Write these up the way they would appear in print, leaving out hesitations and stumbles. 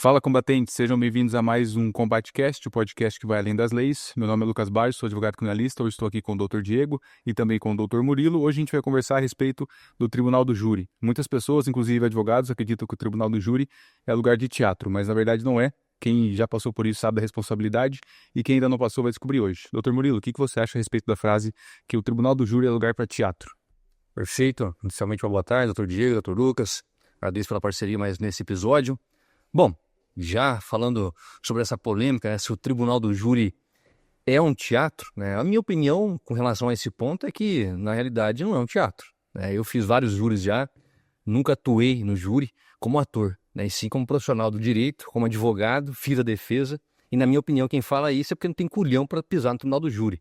Fala, combatentes, sejam bem-vindos a mais um CombateCast, o podcast que vai além das leis. Meu nome é Lucas Barros, sou advogado criminalista. Hoje estou aqui com o Dr. Diego e também com o Dr. Murilo. Hoje a gente vai conversar a respeito do Tribunal do Júri. Muitas pessoas, inclusive advogados, acreditam que o Tribunal do Júri é lugar de teatro, mas na verdade não é. Quem já passou por isso sabe da responsabilidade e quem ainda não passou vai descobrir hoje. Dr. Murilo, o que você acha a respeito da frase que o Tribunal do Júri é lugar para teatro? Perfeito. Inicialmente, uma boa tarde, doutor Diego, doutor Lucas. Agradeço pela parceria mais nesse episódio. Bom, já falando sobre essa polêmica, se o Tribunal do Júri é um teatro, né? A minha opinião com relação a esse ponto é que, na realidade, não é um teatro, né? Eu fiz vários júris já, nunca atuei no júri como ator, né? E sim como profissional do direito, como advogado, fiz a defesa. E, na minha opinião, quem fala isso é porque não tem culhão para pisar no Tribunal do Júri,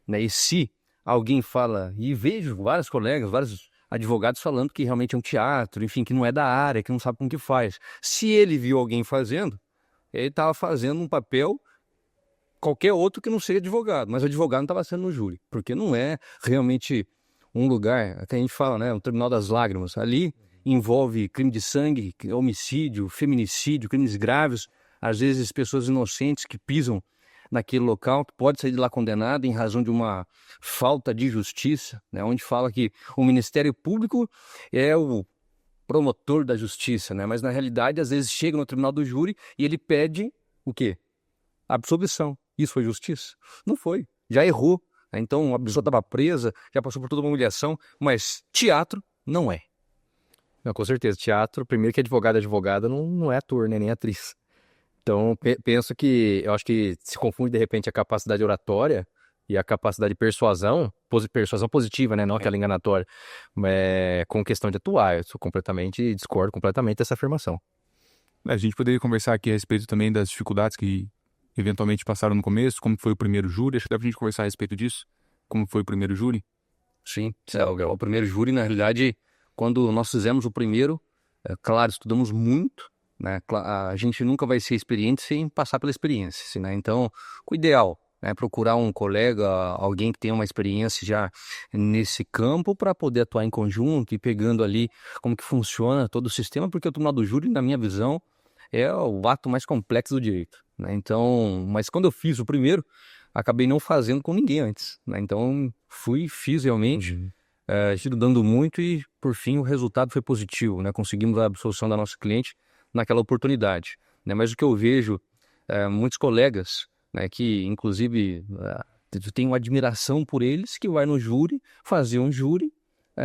né? E se alguém fala, e vejo vários colegas, vários advogados falando que realmente é um teatro, enfim, que não é da área, que não sabe como que faz. Se ele viu alguém fazendo, ele estava fazendo um papel qualquer outro que não seja advogado, mas o advogado não estava sendo no júri, porque não é realmente um lugar, que a gente fala, né, o Tribunal das Lágrimas. Ali envolve crime de sangue, homicídio, feminicídio, crimes graves, às vezes pessoas inocentes que pisam naquele local, que pode sair de lá condenado em razão de uma falta de justiça, né, onde fala que o Ministério Público é o promotor da justiça, né, mas na realidade às vezes chega no Tribunal do Júri e ele pede o quê? Absolvição. Isso foi justiça? Não foi. Já errou, né? Então a pessoa estava presa, já passou por toda uma humilhação, mas teatro não é. Não, com certeza. Teatro, primeiro que advogado é advogada, não é ator, né, nem atriz. Então, penso que, eu acho que se confunde de repente a capacidade oratória e a capacidade de persuasão, persuasão positiva, né, não aquela enganatória, com questão de atuar. Eu discordo completamente dessa afirmação. A gente poderia conversar aqui a respeito também das dificuldades que eventualmente passaram no começo, como foi o primeiro júri. Acho que dá pra gente conversar a respeito disso, como foi o primeiro júri. Sim, o primeiro júri, na realidade, quando nós fizemos o primeiro, claro, estudamos muito, né? A gente nunca vai ser experiente sem passar pela experiência, assim, né? Então, o ideal é procurar um colega, alguém que tenha uma experiência já nesse campo para poder atuar em conjunto e pegando ali como que funciona todo o sistema, porque o Tribunal do Júri, na minha visão, é o ato mais complexo do direito, né? Então, mas quando eu fiz o primeiro, acabei não fazendo com ninguém antes, né? Então, fiz realmente, estudando muito e, por fim, o resultado foi positivo, né? Conseguimos a absolução da nossa cliente naquela oportunidade, né? Mas o que eu vejo, muitos colegas, né, que, inclusive, eu tenho admiração por eles, que vai no júri, fazer um júri,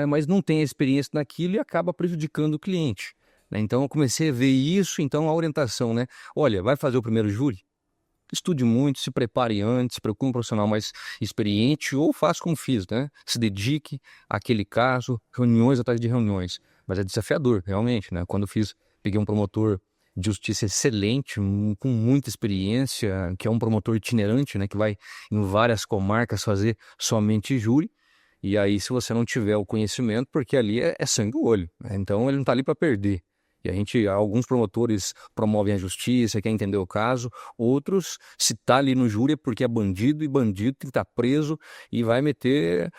mas não tem experiência naquilo e acaba prejudicando o cliente, né? Então, eu comecei a ver isso, então, a orientação, né? Olha, vai fazer o primeiro júri? Estude muito, se prepare antes, procure um profissional mais experiente ou faça como fiz, né? Se dedique àquele caso, reuniões atrás de reuniões. Mas é desafiador, realmente, né? Quando eu peguei um promotor de justiça excelente, com muita experiência, que é um promotor itinerante, né? Que vai em várias comarcas fazer somente júri. E aí, se você não tiver o conhecimento, porque ali é sangue no olho, né? Então, ele não está ali para perder. E alguns promotores promovem a justiça, quer entender o caso, outros, se tá ali no júri é porque é bandido, e bandido tem que estar preso e vai meter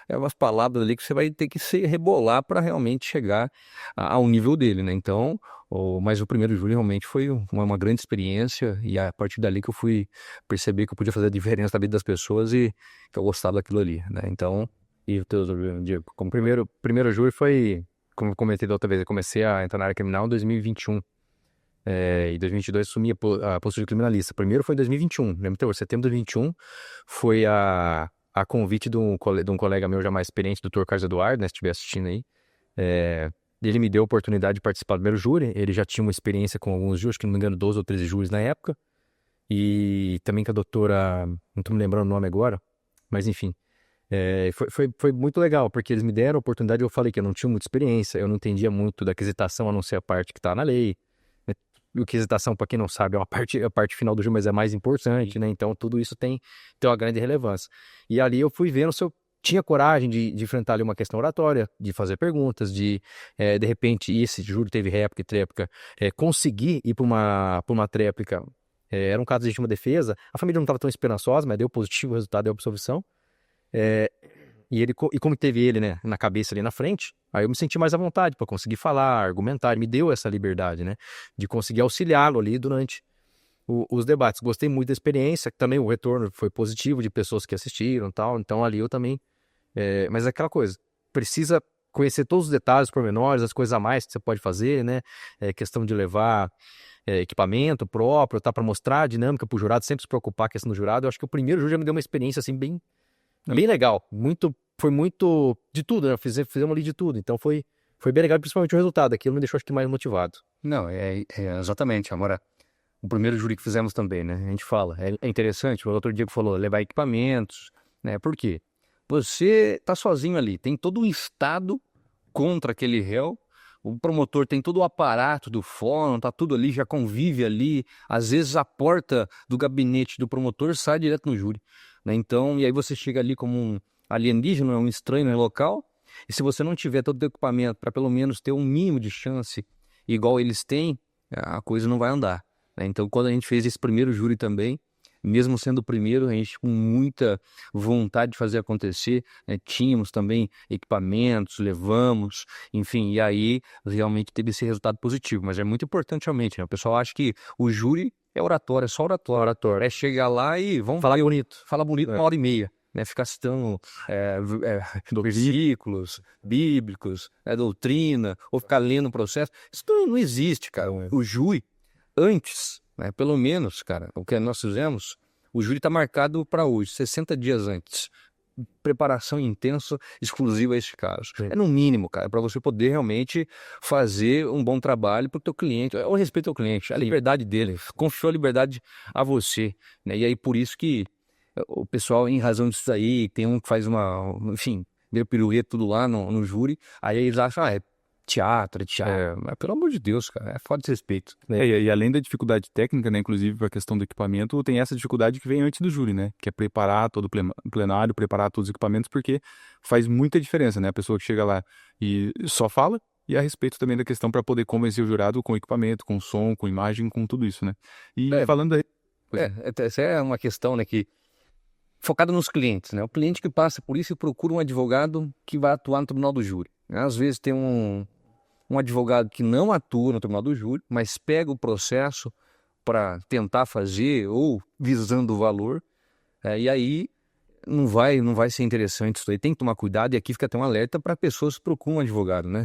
umas palavras ali que você vai ter que se rebolar para realmente chegar ao nível dele, né? Então, mas o primeiro júri realmente foi uma grande experiência e a partir dali que eu fui perceber que eu podia fazer a diferença na vida das pessoas e que eu gostava daquilo ali, né? Então, E o teu, Diego, como primeiro júri foi, como eu comentei da outra vez, eu comecei a entrar na área criminal em 2021. Em 2022 assumi a postura de criminalista. Primeiro foi em 2021, lembra até hoje, setembro de 2021, foi a convite de um colega meu já mais experiente, doutor Carlos Eduardo, né, se estiver assistindo aí. Ele me deu a oportunidade de participar do primeiro júri, ele já tinha uma experiência com alguns júris, que não me engano 12 ou 13 júris na época, e também com a doutora, não estou me lembrando o nome agora, mas enfim. Foi muito legal, porque eles me deram a oportunidade. Eu falei que eu não tinha muita experiência, eu não entendia muito da aquisitação, a não ser a parte que está na lei, né? E a aquisitação, para quem não sabe, é a parte final do jogo, mas é mais importante, né? Então tudo isso tem uma grande relevância. E ali eu fui vendo se eu tinha coragem de enfrentar ali uma questão oratória, de fazer perguntas, de repente, esse júri teve réplica e tréplica, conseguir ir para uma tréplica. Era um caso de legítima defesa, a família não estava tão esperançosa, mas deu positivo, o resultado deu absolvição. E como teve ele, né, na cabeça ali na frente, aí eu me senti mais à vontade para conseguir falar, argumentar. Ele me deu essa liberdade, né, de conseguir auxiliá-lo ali durante os debates. Gostei muito da experiência, também o retorno foi positivo de pessoas que assistiram e tal. Então ali eu também. Mas é aquela coisa, precisa conhecer todos os detalhes, os pormenores, as coisas a mais que você pode fazer, né? Questão de levar equipamento próprio, tá, para mostrar a dinâmica pro jurado, sempre se preocupar com a questão do jurado. Eu acho que o primeiro júri já me deu uma experiência assim bem legal. Foi muito de tudo, né? Fizemos ali de tudo. Então foi bem legal, principalmente o resultado. Aquilo me deixou acho que mais motivado. Não, exatamente. Agora, o primeiro júri que fizemos também, né? A gente fala, é interessante, o doutor Diego falou, levar equipamentos, né? Por quê? Você tá sozinho ali, tem todo um estado contra aquele réu, o promotor tem todo o aparato do fórum, tá tudo ali, já convive ali, às vezes a porta do gabinete do promotor sai direto no júri, né? Então, e aí você chega ali como um alienígena, um estranho no local, e se você não tiver todo o equipamento para pelo menos ter um mínimo de chance, igual eles têm, a coisa não vai andar, né? Então, quando a gente fez esse primeiro júri também, mesmo sendo o primeiro, a gente com muita vontade de fazer acontecer, né? Tínhamos também equipamentos, levamos, enfim, e aí realmente teve esse resultado positivo, mas é muito importante realmente, né? O pessoal acha que o júri é oratório, é só oratório, é chegar lá e vamos falar bonito 1h30, né? Ficar citando versículos bíblicos, doutrina, ou ficar lendo o processo, isso não existe, cara. O júri, antes, né, pelo menos, cara, o que nós fizemos, o júri está marcado para hoje, 60 dias antes. Preparação intensa, exclusiva a esse caso. É no mínimo, cara, para você poder realmente fazer um bom trabalho para o teu cliente, o respeito ao cliente, a liberdade dele, confiou a liberdade a você, né? E aí por isso que o pessoal, em razão disso aí, tem um que faz enfim, meio pirueta tudo lá no júri, aí eles acham, é teatro, mas pelo amor de Deus, cara, é falta de respeito. E além da dificuldade técnica, né, inclusive para a questão do equipamento, tem essa dificuldade que vem antes do júri, né, que é preparar todo o plenário, preparar todos os equipamentos, porque faz muita diferença, né, a pessoa que chega lá e só fala, e a respeito também da questão para poder convencer o jurado com equipamento, com som, com imagem, com tudo isso, né. E falando aí... Essa é uma questão, né, que focada nos clientes, né, o cliente que passa por isso e procura um advogado que vai atuar no tribunal do júri. Às vezes tem um advogado que não atua no tribunal do júri, mas pega o processo para tentar fazer ou visando o valor, e aí não vai ser interessante isso aí. Tem que tomar cuidado, e aqui fica até um alerta para pessoas que procuram um advogado, né?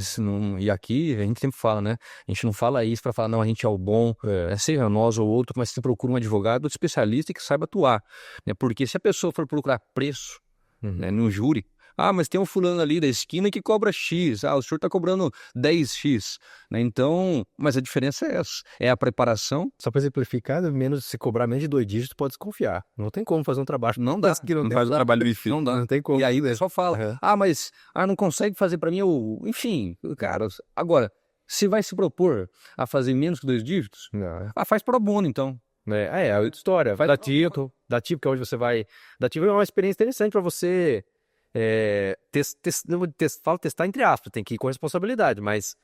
E aqui a gente sempre fala, né? A gente não fala isso para falar, não, a gente é o bom, seja nós ou outro, mas você procura um advogado especialista que saiba atuar, né? Porque se a pessoa for procurar preço, né, no júri, mas tem um fulano ali da esquina que cobra X. O senhor está cobrando 10X. Né? Então, mas a diferença é essa. É a preparação. Só para exemplificar, se cobrar menos de 2 dígitos, pode desconfiar. Não tem como fazer um trabalho. Não dá. Não faz um trabalho difícil. Não dá. Não tem como. E aí só fala, mas não consegue fazer para mim enfim, cara. Agora, se vai se propor a fazer menos que 2 dígitos, faz pro bono, então. É outra história. Vai dativo, que é onde você vai... Dativo é uma experiência interessante para você... testar entre aspas, tem que ir com responsabilidade, mas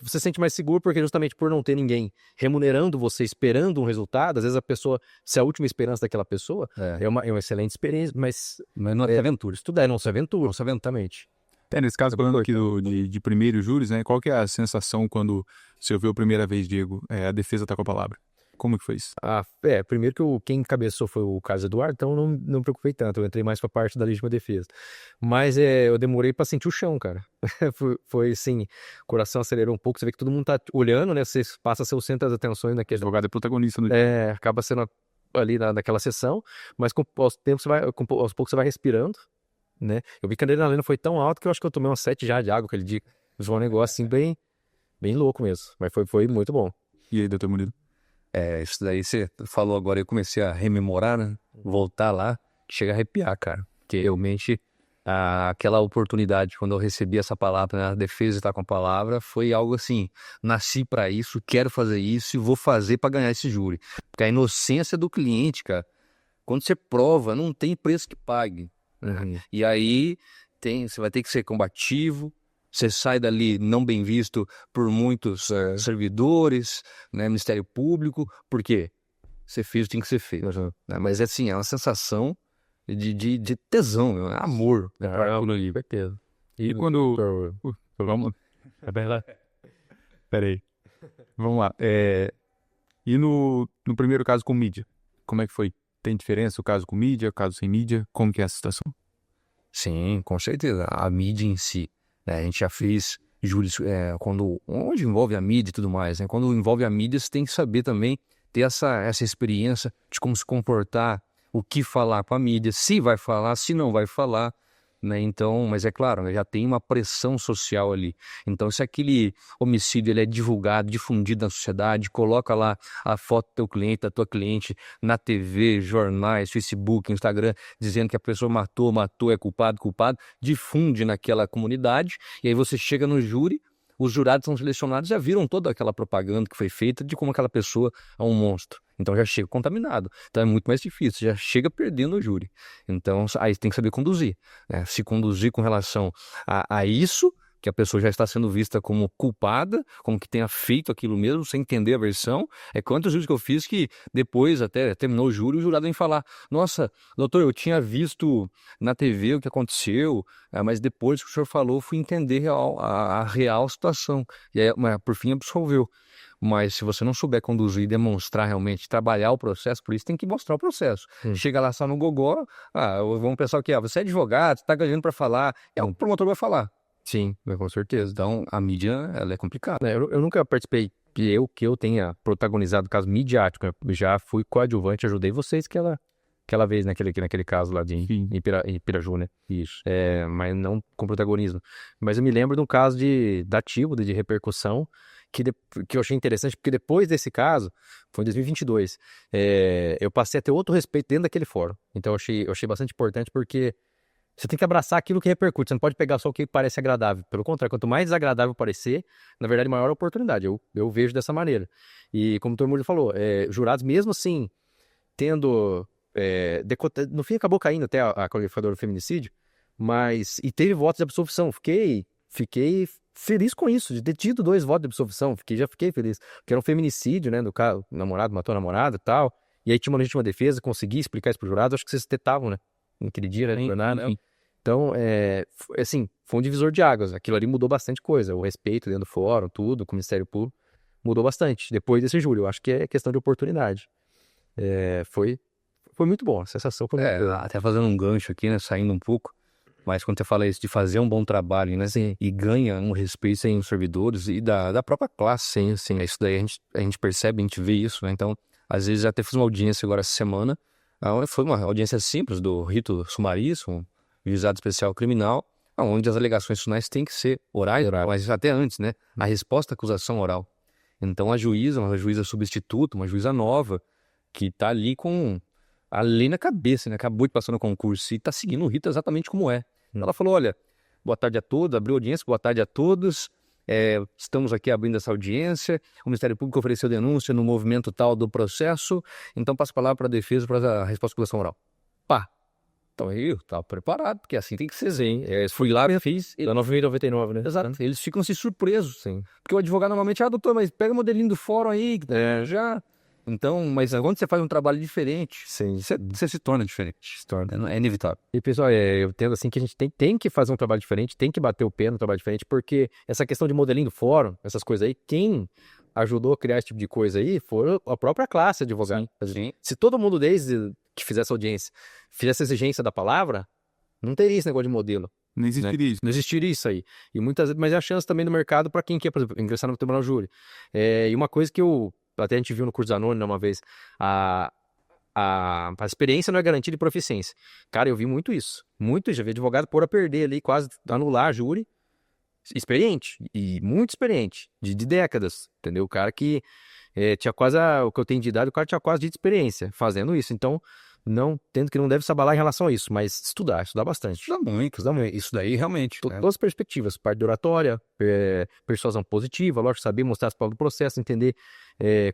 você se sente mais seguro porque justamente por não ter ninguém remunerando você, esperando um resultado, às vezes a pessoa, se é a última esperança daquela pessoa, é uma excelente experiência, mas não é aventura. Isso tudo não se aventura, exatamente. Nesse caso, falando aqui de primeiro júris, né, qual que é a sensação quando você ouviu a primeira vez, Diego, a defesa tá com a palavra? Como que foi isso? Primeiro que quem encabeçou foi o Carlos Eduardo, então não me preocupei tanto, eu entrei mais pra parte da legítima defesa. Mas eu demorei pra sentir o chão, cara. Foi assim, o coração acelerou um pouco, você vê que todo mundo tá olhando, né? Você passa a ser o centro das atenções naquele... O advogado é protagonista no acaba sendo ali naquela sessão, mas aos poucos você vai respirando, né? Eu vi que a adrenalina foi tão alta que eu acho que eu tomei umas 7 jarras de água aquele dia. Foi um negócio assim bem louco mesmo, mas foi muito bom. E aí, doutor Murilo? Isso daí você falou agora, eu comecei a rememorar, né? Voltar lá, chega a arrepiar, cara. Porque realmente aquela oportunidade, quando eu recebi essa palavra, né, a defesa está com a palavra, foi algo assim, nasci para isso, quero fazer isso e vou fazer para ganhar esse júri. Porque a inocência do cliente, cara, quando você prova, não tem preço que pague. E aí você vai ter que ser combativo. Você sai dali não bem visto por muitos servidores, né, Ministério Público, por quê? Ser feito tem que ser feito. Né? Mas assim, é uma sensação de tesão, meu, amor. Com certeza. E quando... Vamos... Peraí. Vamos lá. E no primeiro caso com mídia? Como é que foi? Tem diferença o caso com mídia, o caso sem mídia? Como que é essa situação? Sim, com certeza. A mídia em si, né? A gente já fez júris onde envolve a mídia e tudo mais, né? Quando envolve a mídia, você tem que saber também ter essa experiência de como se comportar, o que falar com a mídia, se vai falar, se não vai falar, né? Então, mas é claro, né, já tem uma pressão social ali. Então, se aquele homicídio ele é divulgado, difundido na sociedade, coloca lá a foto do teu cliente, da tua cliente na TV, jornais, Facebook, Instagram, dizendo que a pessoa matou, é culpado, difunde naquela comunidade, e aí você chega no júri, os jurados são selecionados, já viram toda aquela propaganda que foi feita de como aquela pessoa é um monstro. Então já chega contaminado. Então é muito mais difícil, já chega perdendo o júri. Então aí tem que saber conduzir, né? Se conduzir com relação a isso, que a pessoa já está sendo vista como culpada, como que tenha feito aquilo mesmo, sem entender a versão. Quantos júris que eu fiz que depois até terminou o júri, o jurado vem falar: nossa, doutor, eu tinha visto na TV o que aconteceu, mas depois que o senhor falou, fui entender a real situação. E aí, por fim, absolveu. Mas se você não souber conduzir, demonstrar realmente, trabalhar o processo, por isso tem que mostrar o processo. Chega lá só no gogó, vamos pensar o que? Você é advogado, você está ganhando para falar, o promotor vai falar. Sim, com certeza. Então, a mídia, ela é complicada. Eu nunca participei, que eu tenha protagonizado caso midiático. Eu já fui coadjuvante, ajudei vocês aquela vez naquele caso lá de Piraju, né? Isso. Mas não com protagonismo. Mas eu me lembro de um caso dativo, de repercussão, que eu achei interessante, porque depois desse caso, foi em 2022, eu passei a ter outro respeito dentro daquele fórum. Então eu achei bastante importante, porque você tem que abraçar aquilo que repercute, você não pode pegar só o que parece agradável. Pelo contrário, quanto mais desagradável parecer, na verdade, maior a oportunidade. Eu vejo dessa maneira. E como o Dr. Murilo falou, jurados mesmo assim, tendo... no fim acabou caindo até a qualificadora do feminicídio, e teve votos de absolvição. Fiquei feliz com isso, de ter tido 2 votos de absolvição. Já fiquei feliz. Porque era um feminicídio, né? Do cara, o namorado matou a namorada e tal. E aí tinha uma legítima defesa, consegui explicar isso pro jurado. Acho que vocês tetavam, né? Naquele dia, né? Sim. Então, assim, foi um divisor de águas. Aquilo ali mudou bastante coisa. O respeito dentro do fórum, tudo, com o Ministério Público, mudou bastante. Depois desse júri, eu acho que é questão de oportunidade. Foi muito bom, a sensação foi muito boa. Até fazendo um gancho aqui, né? Saindo um pouco. Mas quando você fala isso de fazer um bom trabalho, né? Sim. E ganha um respeito em servidores e da própria classe. Sim. Isso daí a gente percebe, a gente vê isso, né? Então, às vezes, até fiz uma audiência agora essa semana. Foi uma audiência simples do rito sumaríssimo, juizado especial criminal, onde as alegações finais têm que ser orais, mas até antes, né? A resposta à acusação oral. Então, a juíza, uma juíza substituta, uma juíza nova, que está ali com a lei na cabeça, né? Acabou de passar no concurso e está seguindo o rito exatamente como é. Ela falou: olha, boa tarde a todos, abriu audiência, boa tarde a todos, estamos aqui abrindo essa audiência, o Ministério Público ofereceu denúncia no movimento tal do processo, então passo a palavra para a defesa para a resposta à acusação oral. Pá! Então eu estava preparado, porque assim tem que ser. Sim, Fui lá e fiz. Da 9.099, né? Exato, eles ficam assim surpresos. Sim. Porque o advogado normalmente, doutor, mas pega o modelinho do fórum aí, já... Então, mas quando você faz um trabalho diferente, Sim. você se torna diferente. Se torna. É inevitável. E pessoal, eu entendo assim que a gente tem que fazer um trabalho diferente, tem que bater o pé no trabalho diferente, porque essa questão de modelinho do fórum, essas coisas aí, quem ajudou a criar esse tipo de coisa aí foi a própria classe advogada. Sim. Se todo mundo desde que fizesse audiência fizesse exigência da palavra, não teria esse negócio de modelo. Não existiria isso. Não existiria isso aí. E mas é a chance também do mercado para quem quer, por exemplo, ingressar no tribunal júri. E uma coisa que até a gente viu no curso da Anônima uma vez, a experiência não é garantia de proficiência. Cara, eu vi muito isso. Já vi advogado pôr a perder ali, quase anular a júri. Experiente, e muito experiente, de décadas, entendeu? O cara que tinha quase o que eu tenho de idade, o cara tinha quase de experiência fazendo isso. Então, tendo que não deve se abalar em relação a isso, mas estudar bastante. Estudar muito. Isso daí realmente. Todas as perspectivas, parte de oratória, persuasão positiva, lógico, saber mostrar as palavras do processo, entender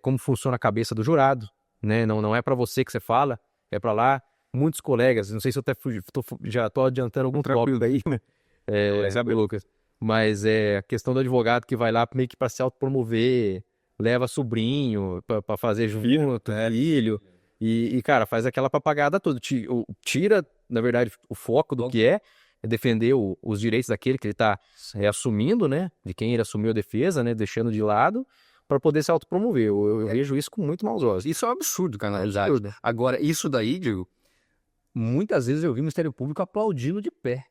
como funciona a cabeça do jurado, né? Não é para você que você fala, é para lá. Muitos colegas, não sei se eu até já estou adiantando algum tópico aí, né? Sabe, Lucas? Mas a questão do advogado que vai lá meio que para se autopromover, leva sobrinho para fazer junto, filho. Cara, faz aquela papagada toda. Tira, na verdade, o foco do que é defender os direitos daquele que ele tá assumindo, né? De quem ele assumiu a defesa, né? Deixando de lado, para poder se autopromover. Eu vejo isso com muito maus olhos. Isso é um absurdo, cara, na realidade. Absurdo. Agora, isso daí, Diego, muitas vezes eu vi o Ministério Público aplaudindo de pé.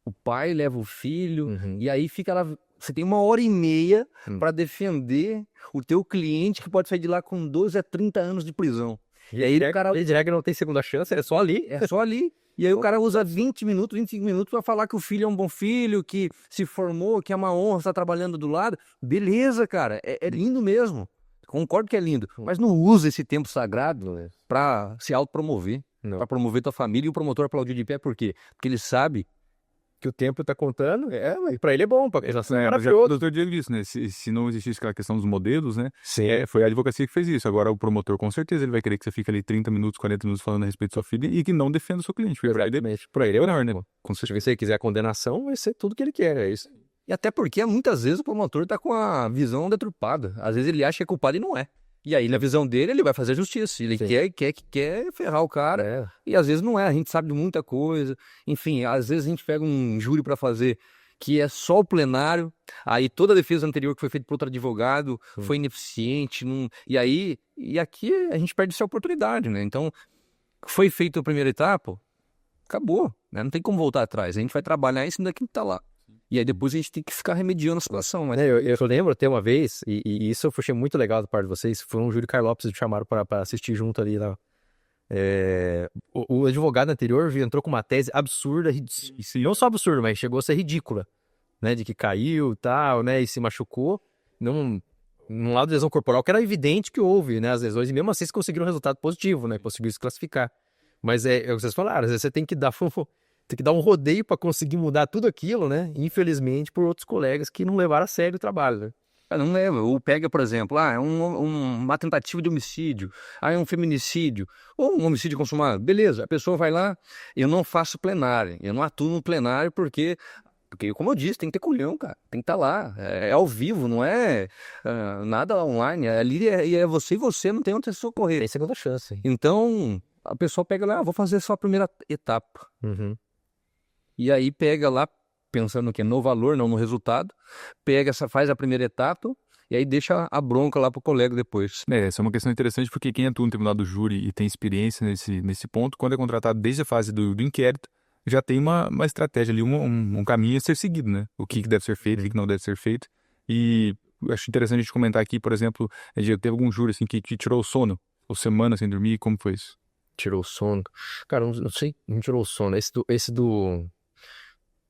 O pai leva o filho, e aí fica lá. Você tem 1h30 para defender o teu cliente que pode sair de lá com 12 a 30 anos de prisão. E aí o cara... de regra não tem segunda chance, é só ali. É só ali. E aí o cara usa 20 minutos, 25 minutos para falar que o filho é um bom filho, que se formou, que é uma honra estar trabalhando do lado. Beleza, cara. É lindo mesmo. Concordo que é lindo. Mas não usa esse tempo sagrado para se autopromover. Para promover tua família, e o promotor aplaudir de pé. Por quê? Porque ele sabe que o tempo tá contando, pra ele é bom. O doutor Diego disse, né? Se não existisse aquela questão dos modelos, né? Foi a advocacia que fez isso. Agora o promotor, com certeza, ele vai querer que você fique ali 30 minutos, 40 minutos falando a respeito do seu filho e que não defenda o seu cliente. Exatamente. Por ele é melhor, né? Se você quiser a condenação, vai ser tudo que ele quer, é isso. E até porque muitas vezes o promotor tá com a visão deturpada. Às vezes ele acha que é culpado e não é. E aí, na visão dele, ele vai fazer justiça. Ele quer ferrar o cara. E às vezes não é. A gente sabe de muita coisa. Enfim, às vezes a gente pega um júri para fazer que é só o plenário. Aí toda a defesa anterior que foi feita por outro advogado foi ineficiente. E aqui a gente perde essa oportunidade, né? Então, foi feita a primeira etapa, acabou, né? Não tem como voltar atrás. A gente vai trabalhar em cima daquilo que tá lá. E aí depois a gente tem que ficar remediando a situação. Mas... Eu lembro até uma vez, e isso eu achei muito legal da parte de vocês, foi um Júlio Carlos Lopes que chamaram para assistir junto ali lá. O advogado anterior entrou com uma tese absurda, não só absurda, mas chegou a ser ridícula, né? De que caiu e tal, né? E se machucou. Num lado de lesão corporal, que era evidente que houve, né? As lesões, e mesmo assim eles conseguiram um resultado positivo, né? Conseguiram se classificar. Mas é o que vocês falaram, às vezes você tem que dar um rodeio para conseguir mudar tudo aquilo, né? Infelizmente, por outros colegas que não levaram a sério o trabalho, né? Não leva. Ou pega, por exemplo, é uma tentativa de homicídio, é um feminicídio, ou um homicídio consumado. Beleza, a pessoa vai lá, eu não faço plenário, eu não atuo no plenário porque, como eu disse, tem que ter culhão, cara. Tem que estar lá. É ao vivo, não é nada online. Ali é você e você, não tem onde se socorrer. Tem segunda chance. Então, a pessoa pega lá, vou fazer só a primeira etapa. E aí pega lá, pensando que é no valor, não no resultado, faz a primeira etapa e aí deixa a bronca lá pro colega depois. Essa é uma questão interessante porque quem atua no tribunal do júri e tem experiência nesse ponto, quando é contratado desde a fase do inquérito, já tem uma estratégia ali, um caminho a ser seguido, né? O que deve ser feito, o que não deve ser feito. E eu acho interessante a gente comentar aqui, por exemplo, teve algum júri assim, que tirou o sono, ou semana sem dormir, como foi isso? Tirou o sono. Cara, não sei, não tirou o sono.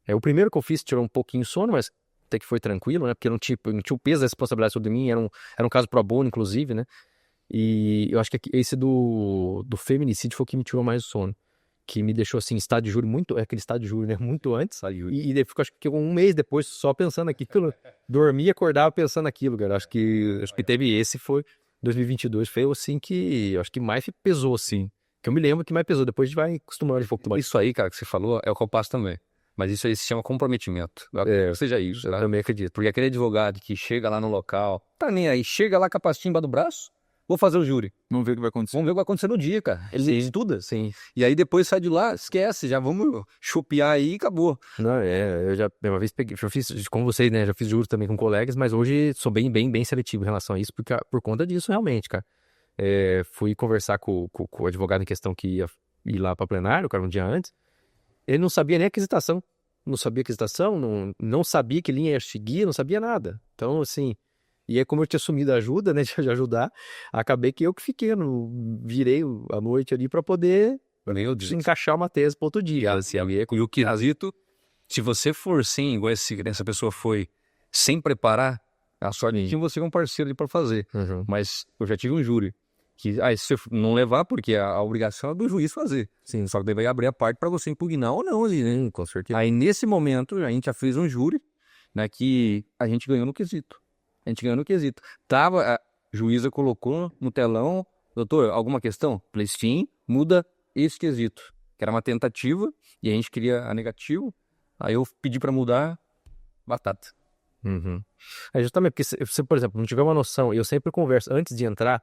O primeiro que eu fiz tirou um pouquinho o sono, mas até que foi tranquilo, né? Porque não tinha o peso da responsabilidade sobre mim, era um caso pro bono, inclusive, né? E eu acho que esse do feminicídio foi o que me tirou mais o sono. Que me deixou, assim, estado de júri aquele estado de júri, né? Muito antes. E depois, acho que um mês depois, só pensando aquilo, dormia e acordava pensando naquilo, cara. Acho que teve esse, foi 2022, foi assim que, acho que mais pesou, assim. Que eu me lembro que mais pesou, depois a gente vai acostumando de pouco. Isso aí, cara, que você falou, é o que eu passo também. Mas isso aí se chama comprometimento. Seja isso, né? Eu também acredito. Porque aquele advogado que chega lá no local, tá nem aí, chega lá com a pastinha embaixo do braço, vou fazer o júri. Vamos ver o que vai acontecer. Vamos ver o que vai acontecer no dia, cara. Ele estuda. Sim. E aí depois sai de lá, esquece, já vamos chopear aí e acabou. Não, eu já uma vez peguei, já fiz, como vocês, né, já fiz júri também com colegas, mas hoje sou bem seletivo em relação a isso, por conta disso, realmente, cara. Fui conversar com o advogado em questão que ia ir lá para plenário, cara, um dia antes. Ele não sabia nem a aquisitação. Não sabia aquisitação, não sabia que linha ia seguir, não sabia nada. Então, assim, e aí como eu tinha assumido a ajuda, né, de ajudar, acabei que eu que fiquei, virei a noite ali para poder encaixar uma tese para outro dia. Assim, e o quesito, se você for sem, igual essa pessoa foi, sem preparar, a sorte tinha você um parceiro ali para fazer. Mas eu já tive um júri. Que, se você não levar, porque a obrigação é do juiz fazer. Sim. Só que daí vai abrir a parte para você impugnar ou não. Né? Com certeza. Aí, nesse momento, a gente já fez um júri, né, que a gente ganhou no quesito. A juíza colocou no telão, doutor, alguma questão? Falei, sim, muda esse quesito. Que era uma tentativa, e a gente queria a negativo. Aí eu pedi para mudar, batata. Justamente porque se, por exemplo, não tiver uma noção, eu sempre converso, antes de entrar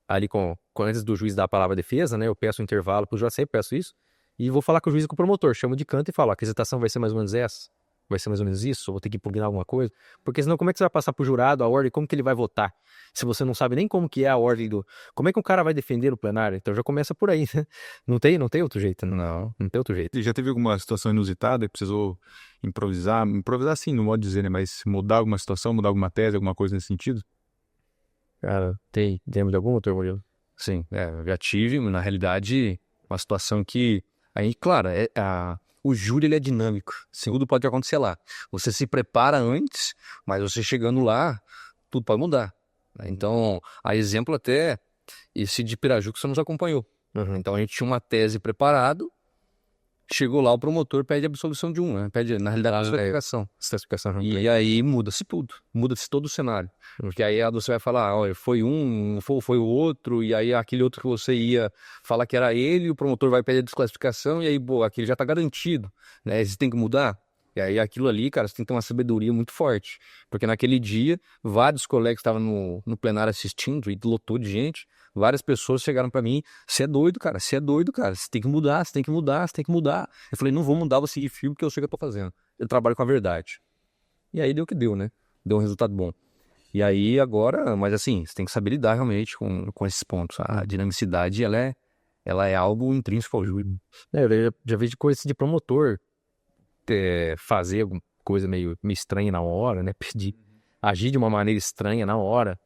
ali com antes do juiz dar a palavra defesa, né, eu peço um intervalo pro juiz, sempre peço isso, e vou falar com o juiz e com o promotor, chamo de canto e falo, a aquisitação vai ser mais ou menos essa, vai ser mais ou menos isso, ou vou ter que impugnar alguma coisa, porque senão como é que você vai passar pro jurado a ordem, como que ele vai votar, se você não sabe nem como que é a ordem como é que um cara vai defender no plenário, então já começa por aí, né, não tem outro jeito, não tem outro jeito. E já teve alguma situação inusitada que precisou improvisar assim, no modo de dizer, né, mas mudar alguma situação, mudar alguma tese, alguma coisa nesse sentido? Cara, lembra de algum, doutor Murilo? Sim, eu já tive, na realidade, uma situação que, aí, claro, o júri ele é dinâmico, tudo pode acontecer lá. Você se prepara antes, mas você chegando lá, tudo pode mudar. Né? Então, a exemplo até, esse de Piraju que você nos acompanhou. Então, a gente tinha uma tese preparada, chegou lá, o promotor pede a absolvição de um, né? Pede, na realidade, a certificação. E aí muda-se tudo, muda-se todo o cenário. Porque aí você vai falar, olha, foi um, foi o outro, e aí aquele outro que você ia falar que era ele, o promotor vai pedir a desclassificação, e aí, aquele já tá garantido, né? Você tem que mudar. E aí aquilo ali, cara, você tem que ter uma sabedoria muito forte. Porque naquele dia, vários colegas estavam no plenário assistindo, e lotou de gente, várias pessoas chegaram pra mim, você é doido, cara, você tem que mudar, você tem que mudar, você tem que mudar. Eu falei, não vou mudar, vou seguir firme, porque eu sei o que eu tô fazendo. Eu trabalho com a verdade. E aí deu o que deu, né? Deu um resultado bom. E aí agora, mas assim, você tem que saber lidar realmente com esses pontos. A dinamicidade, ela é algo intrínseco ao júri. Eu já vi de coisa de promotor fazer alguma coisa meio estranha na hora, né? Agir de uma maneira estranha na hora.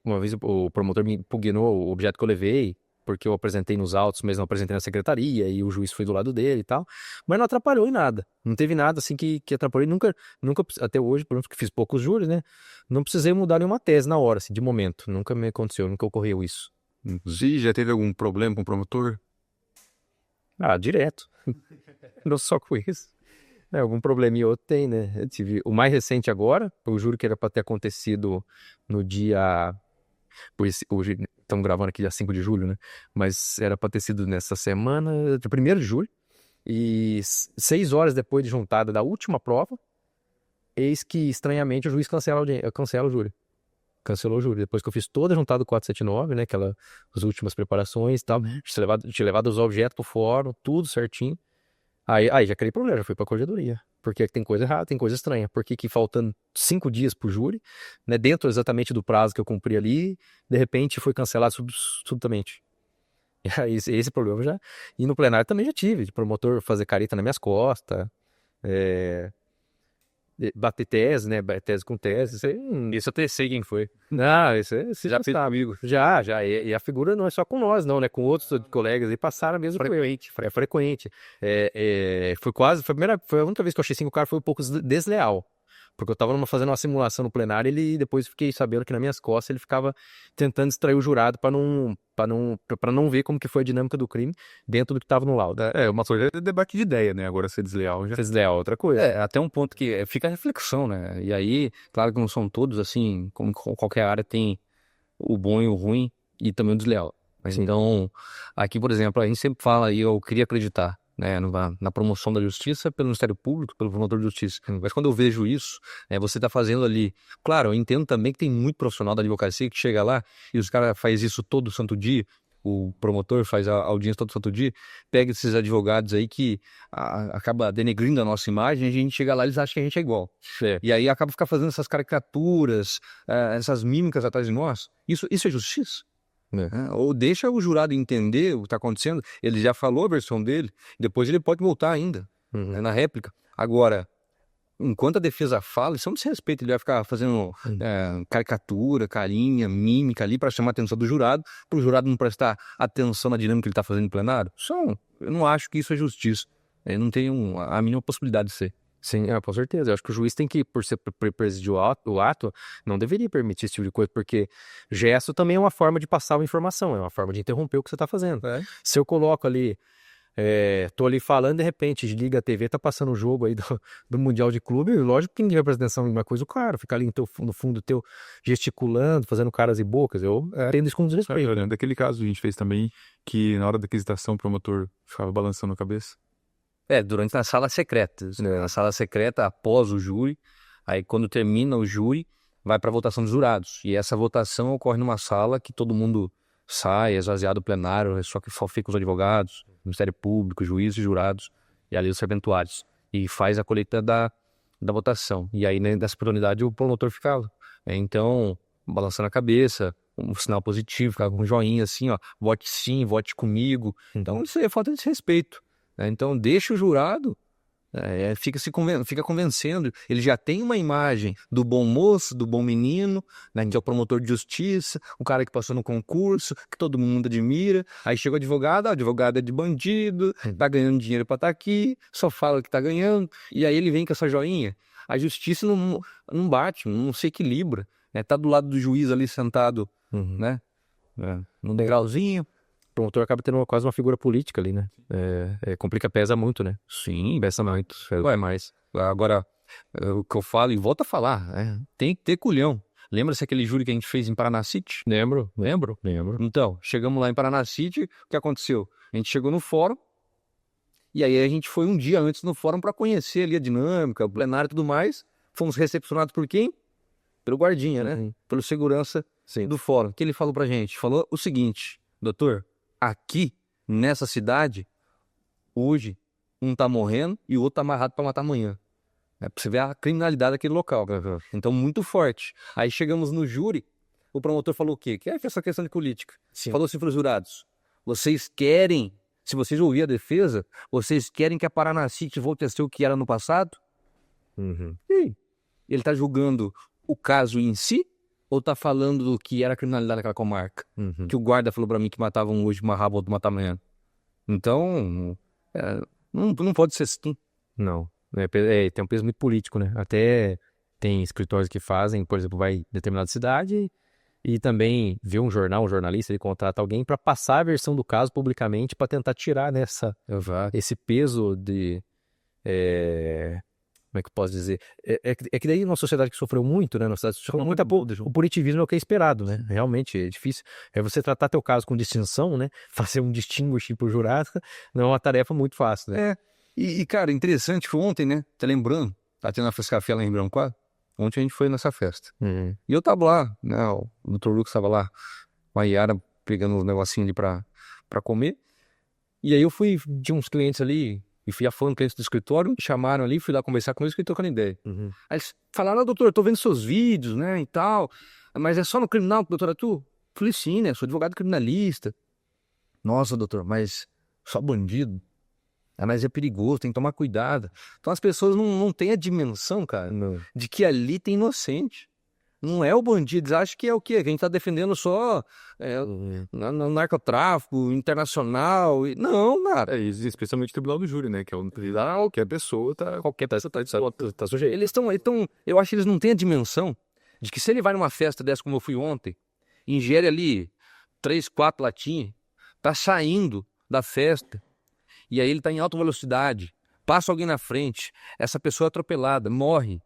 Uma vez o promotor me impugnou o objeto que eu levei, porque eu apresentei nos autos, mas não apresentei na secretaria, e o juiz foi do lado dele e tal. Mas não atrapalhou em nada. Não teve nada assim que atrapalhou. Nunca, até hoje, por exemplo, que fiz poucos júris, né? Não precisei mudar nenhuma tese na hora, assim, de momento. Nunca me aconteceu, nunca ocorreu isso. Se já teve algum problema com o promotor? Direto. Não só com isso. Algum probleminha ou outro tem, né? Eu tive o mais recente agora, o júri que era para ter acontecido no dia... Hoje estamos gravando aqui dia 5 de julho, né? Mas era para ter sido nessa semana, de 1º de julho. E 6 horas depois de juntada da última prova, eis que, estranhamente, o juiz cancela o júri. Cancelou o júri. Depois que eu fiz toda a juntada do 479, né? As últimas preparações e tal. Tinha levado os objetos pro fórum, tudo certinho. Aí já criei problema, já fui pra corregedoria. Porque tem coisa errada, tem coisa estranha. Porque que faltando 5 dias pro júri, né, dentro exatamente do prazo que eu cumpri ali, de repente foi cancelado subitamente. E aí esse problema já... E no plenário também já tive, de promotor fazer careta nas minhas costas, bater tese, né, tese com tese. Isso eu até sei quem foi. Não, isso Já fez comigo. Já. E a figura não é só com nós, não, né? Com outros colegas aí passaram mesmo. Frequente. É frequente. Foi a única vez que eu achei assim que o cara foi um pouco desleal. Porque eu tava fazendo uma simulação no plenário e depois fiquei sabendo que nas minhas costas ele ficava tentando distrair o jurado para não ver como que foi a dinâmica do crime dentro do que tava no laudo. Uma coisa é debate de ideia, né? Agora ser desleal já... Ser desleal é outra coisa. Até um ponto que fica a reflexão, né? E aí, claro que não são todos, assim, como qualquer área tem o bom e o ruim e também o desleal. Então, aqui, por exemplo, a gente sempre fala, e eu queria acreditar, né, na promoção da justiça pelo Ministério Público, pelo promotor de justiça. Mas quando eu vejo isso, você está fazendo ali... Claro, eu entendo também que tem muito profissional da advocacia que chega lá e os caras fazem isso todo santo dia, o promotor faz a audiência todo santo dia, pega esses advogados aí que acaba denegrindo a nossa imagem, e a gente chega lá e eles acham que a gente é igual. E aí acaba fazendo essas caricaturas, essas mímicas atrás de nós. Isso é justiça? Ou deixa o jurado entender o que está acontecendo, ele já falou a versão dele, depois ele pode voltar ainda, na réplica. Agora, enquanto a defesa fala, isso é um desrespeito, ele vai ficar fazendo caricatura, carinha, mímica ali para chamar a atenção do jurado, para o jurado não prestar atenção na dinâmica que ele está fazendo no plenário. Eu não acho que isso é justiça, eu não tenho a mínima possibilidade de ser. Sim, com certeza. Eu acho que o juiz tem que, por presidir o ato, não deveria permitir esse tipo de coisa, porque gesto também é uma forma de passar uma informação, é uma forma de interromper o que você está fazendo. Se eu coloco ali, tô ali falando, de repente, liga a TV, tá passando o jogo aí do Mundial de Clube, lógico que ninguém vai prestar atenção em uma coisa, o cara fica ali no fundo teu, gesticulando, fazendo caras e bocas, eu tendo isso com desrespeito. Daquele caso a gente fez também, que na hora da aquisitação o promotor ficava balançando a cabeça. Durante a sala secreta, né? Na sala secreta, após o júri, aí quando termina o júri, vai para a votação dos jurados. E essa votação ocorre numa sala que todo mundo sai, é esvaziado o plenário, só que só ficam os advogados, Ministério Público, juízes e jurados, e ali os serventuários. E faz a colheita da votação. E aí, né, nessa oportunidade, o promotor ficava. Então, balançando a cabeça, um sinal positivo, ficava com um joinha assim, ó, vote sim, vote comigo. Então, isso aí é falta de respeito, né? Então, deixa o jurado, fica convencendo. Ele já tem uma imagem do bom moço, do bom menino, né, que é o promotor de justiça, o cara que passou no concurso, que todo mundo admira. Aí chega o advogado é de bandido, tá ganhando dinheiro pra estar aqui, só fala que tá ganhando. E aí ele vem com essa joinha. A justiça não bate, não se equilibra, né? Tá do lado do juiz ali sentado, né? No degrauzinho. O promotor acaba tendo quase uma figura política ali, né? Complica, pesa muito, né? Sim, Pesa muito. ué, mas agora o que eu falo e volto a falar, tem que ter culhão. Lembra-se aquele júri que a gente fez em Paranacite? Lembro. Então, chegamos lá em Paranacite, o que aconteceu? A gente chegou no fórum, e aí a gente foi um dia antes no fórum para conhecer ali a dinâmica, o plenário e tudo mais. Fomos recepcionados por quem? Pelo guardinha, né? Pelo segurança do fórum. O que ele falou pra gente? Falou o seguinte: doutor, aqui, nessa cidade, hoje, um tá morrendo e o outro tá amarrado pra matar amanhã. Pra você ver a criminalidade daquele local. Então, muito forte. Aí chegamos no júri, o promotor falou o quê? Que é essa questão de política. Sim. Falou assim para os jurados: vocês querem, se vocês ouvirem a defesa, vocês querem que a Paranacite volte a ser o que era no passado? E ele tá julgando o caso em si, ou tá falando do que era a criminalidade daquela comarca? Que o guarda falou pra mim que matavam hoje, amarravam outro, matavam amanhã. Então, não pode ser assim. Não. Tem um peso muito político, né? Até tem escritórios que fazem, por exemplo, vai em determinada cidade e também vê um jornalista, ele contrata alguém para passar a versão do caso publicamente para tentar tirar esse peso de... como é que eu posso dizer? É que daí uma sociedade que sofreu muito, né? Uma sociedade que sofreu muito, o punitivismo é o que é esperado, né? Realmente é difícil. Você tratar teu caso com distinção, né? Fazer um distinguish pro jurado não é uma tarefa muito fácil, né? E cara, interessante que ontem, né? Tá lembrando? Tá tendo uma festa café lá em Branco. Ontem a gente foi nessa festa. E eu tava lá, né? O Dr. Lucas tava lá com a Yara pegando uns negocinhos ali pra comer. E aí eu fui de uns clientes ali, e fui afando clientes do escritório, me chamaram ali, fui lá conversar com eles, fiquei trocando ideia. Aí eles falaram: doutor, eu tô vendo seus vídeos, né, e tal, mas é só no criminal, doutor Arthur? Falei: sim, né, sou advogado criminalista. Nossa, doutor, mas só bandido? Mas é perigoso, tem que tomar cuidado. Então as pessoas não têm a dimensão, cara, de que ali tem inocente. Não é o bandido, eles acham que é o quê? Que a gente tá defendendo só no narcotráfico internacional. Não, cara. Especialmente o Tribunal do Júri, né? Que é um tribunal que a pessoa tá sujeito. Eu acho que eles não têm a dimensão de que se ele vai numa festa dessa como eu fui ontem, ingere ali 3, 4 latinhas, tá saindo da festa, e aí ele tá em alta velocidade, passa alguém na frente, essa pessoa é atropelada, morre.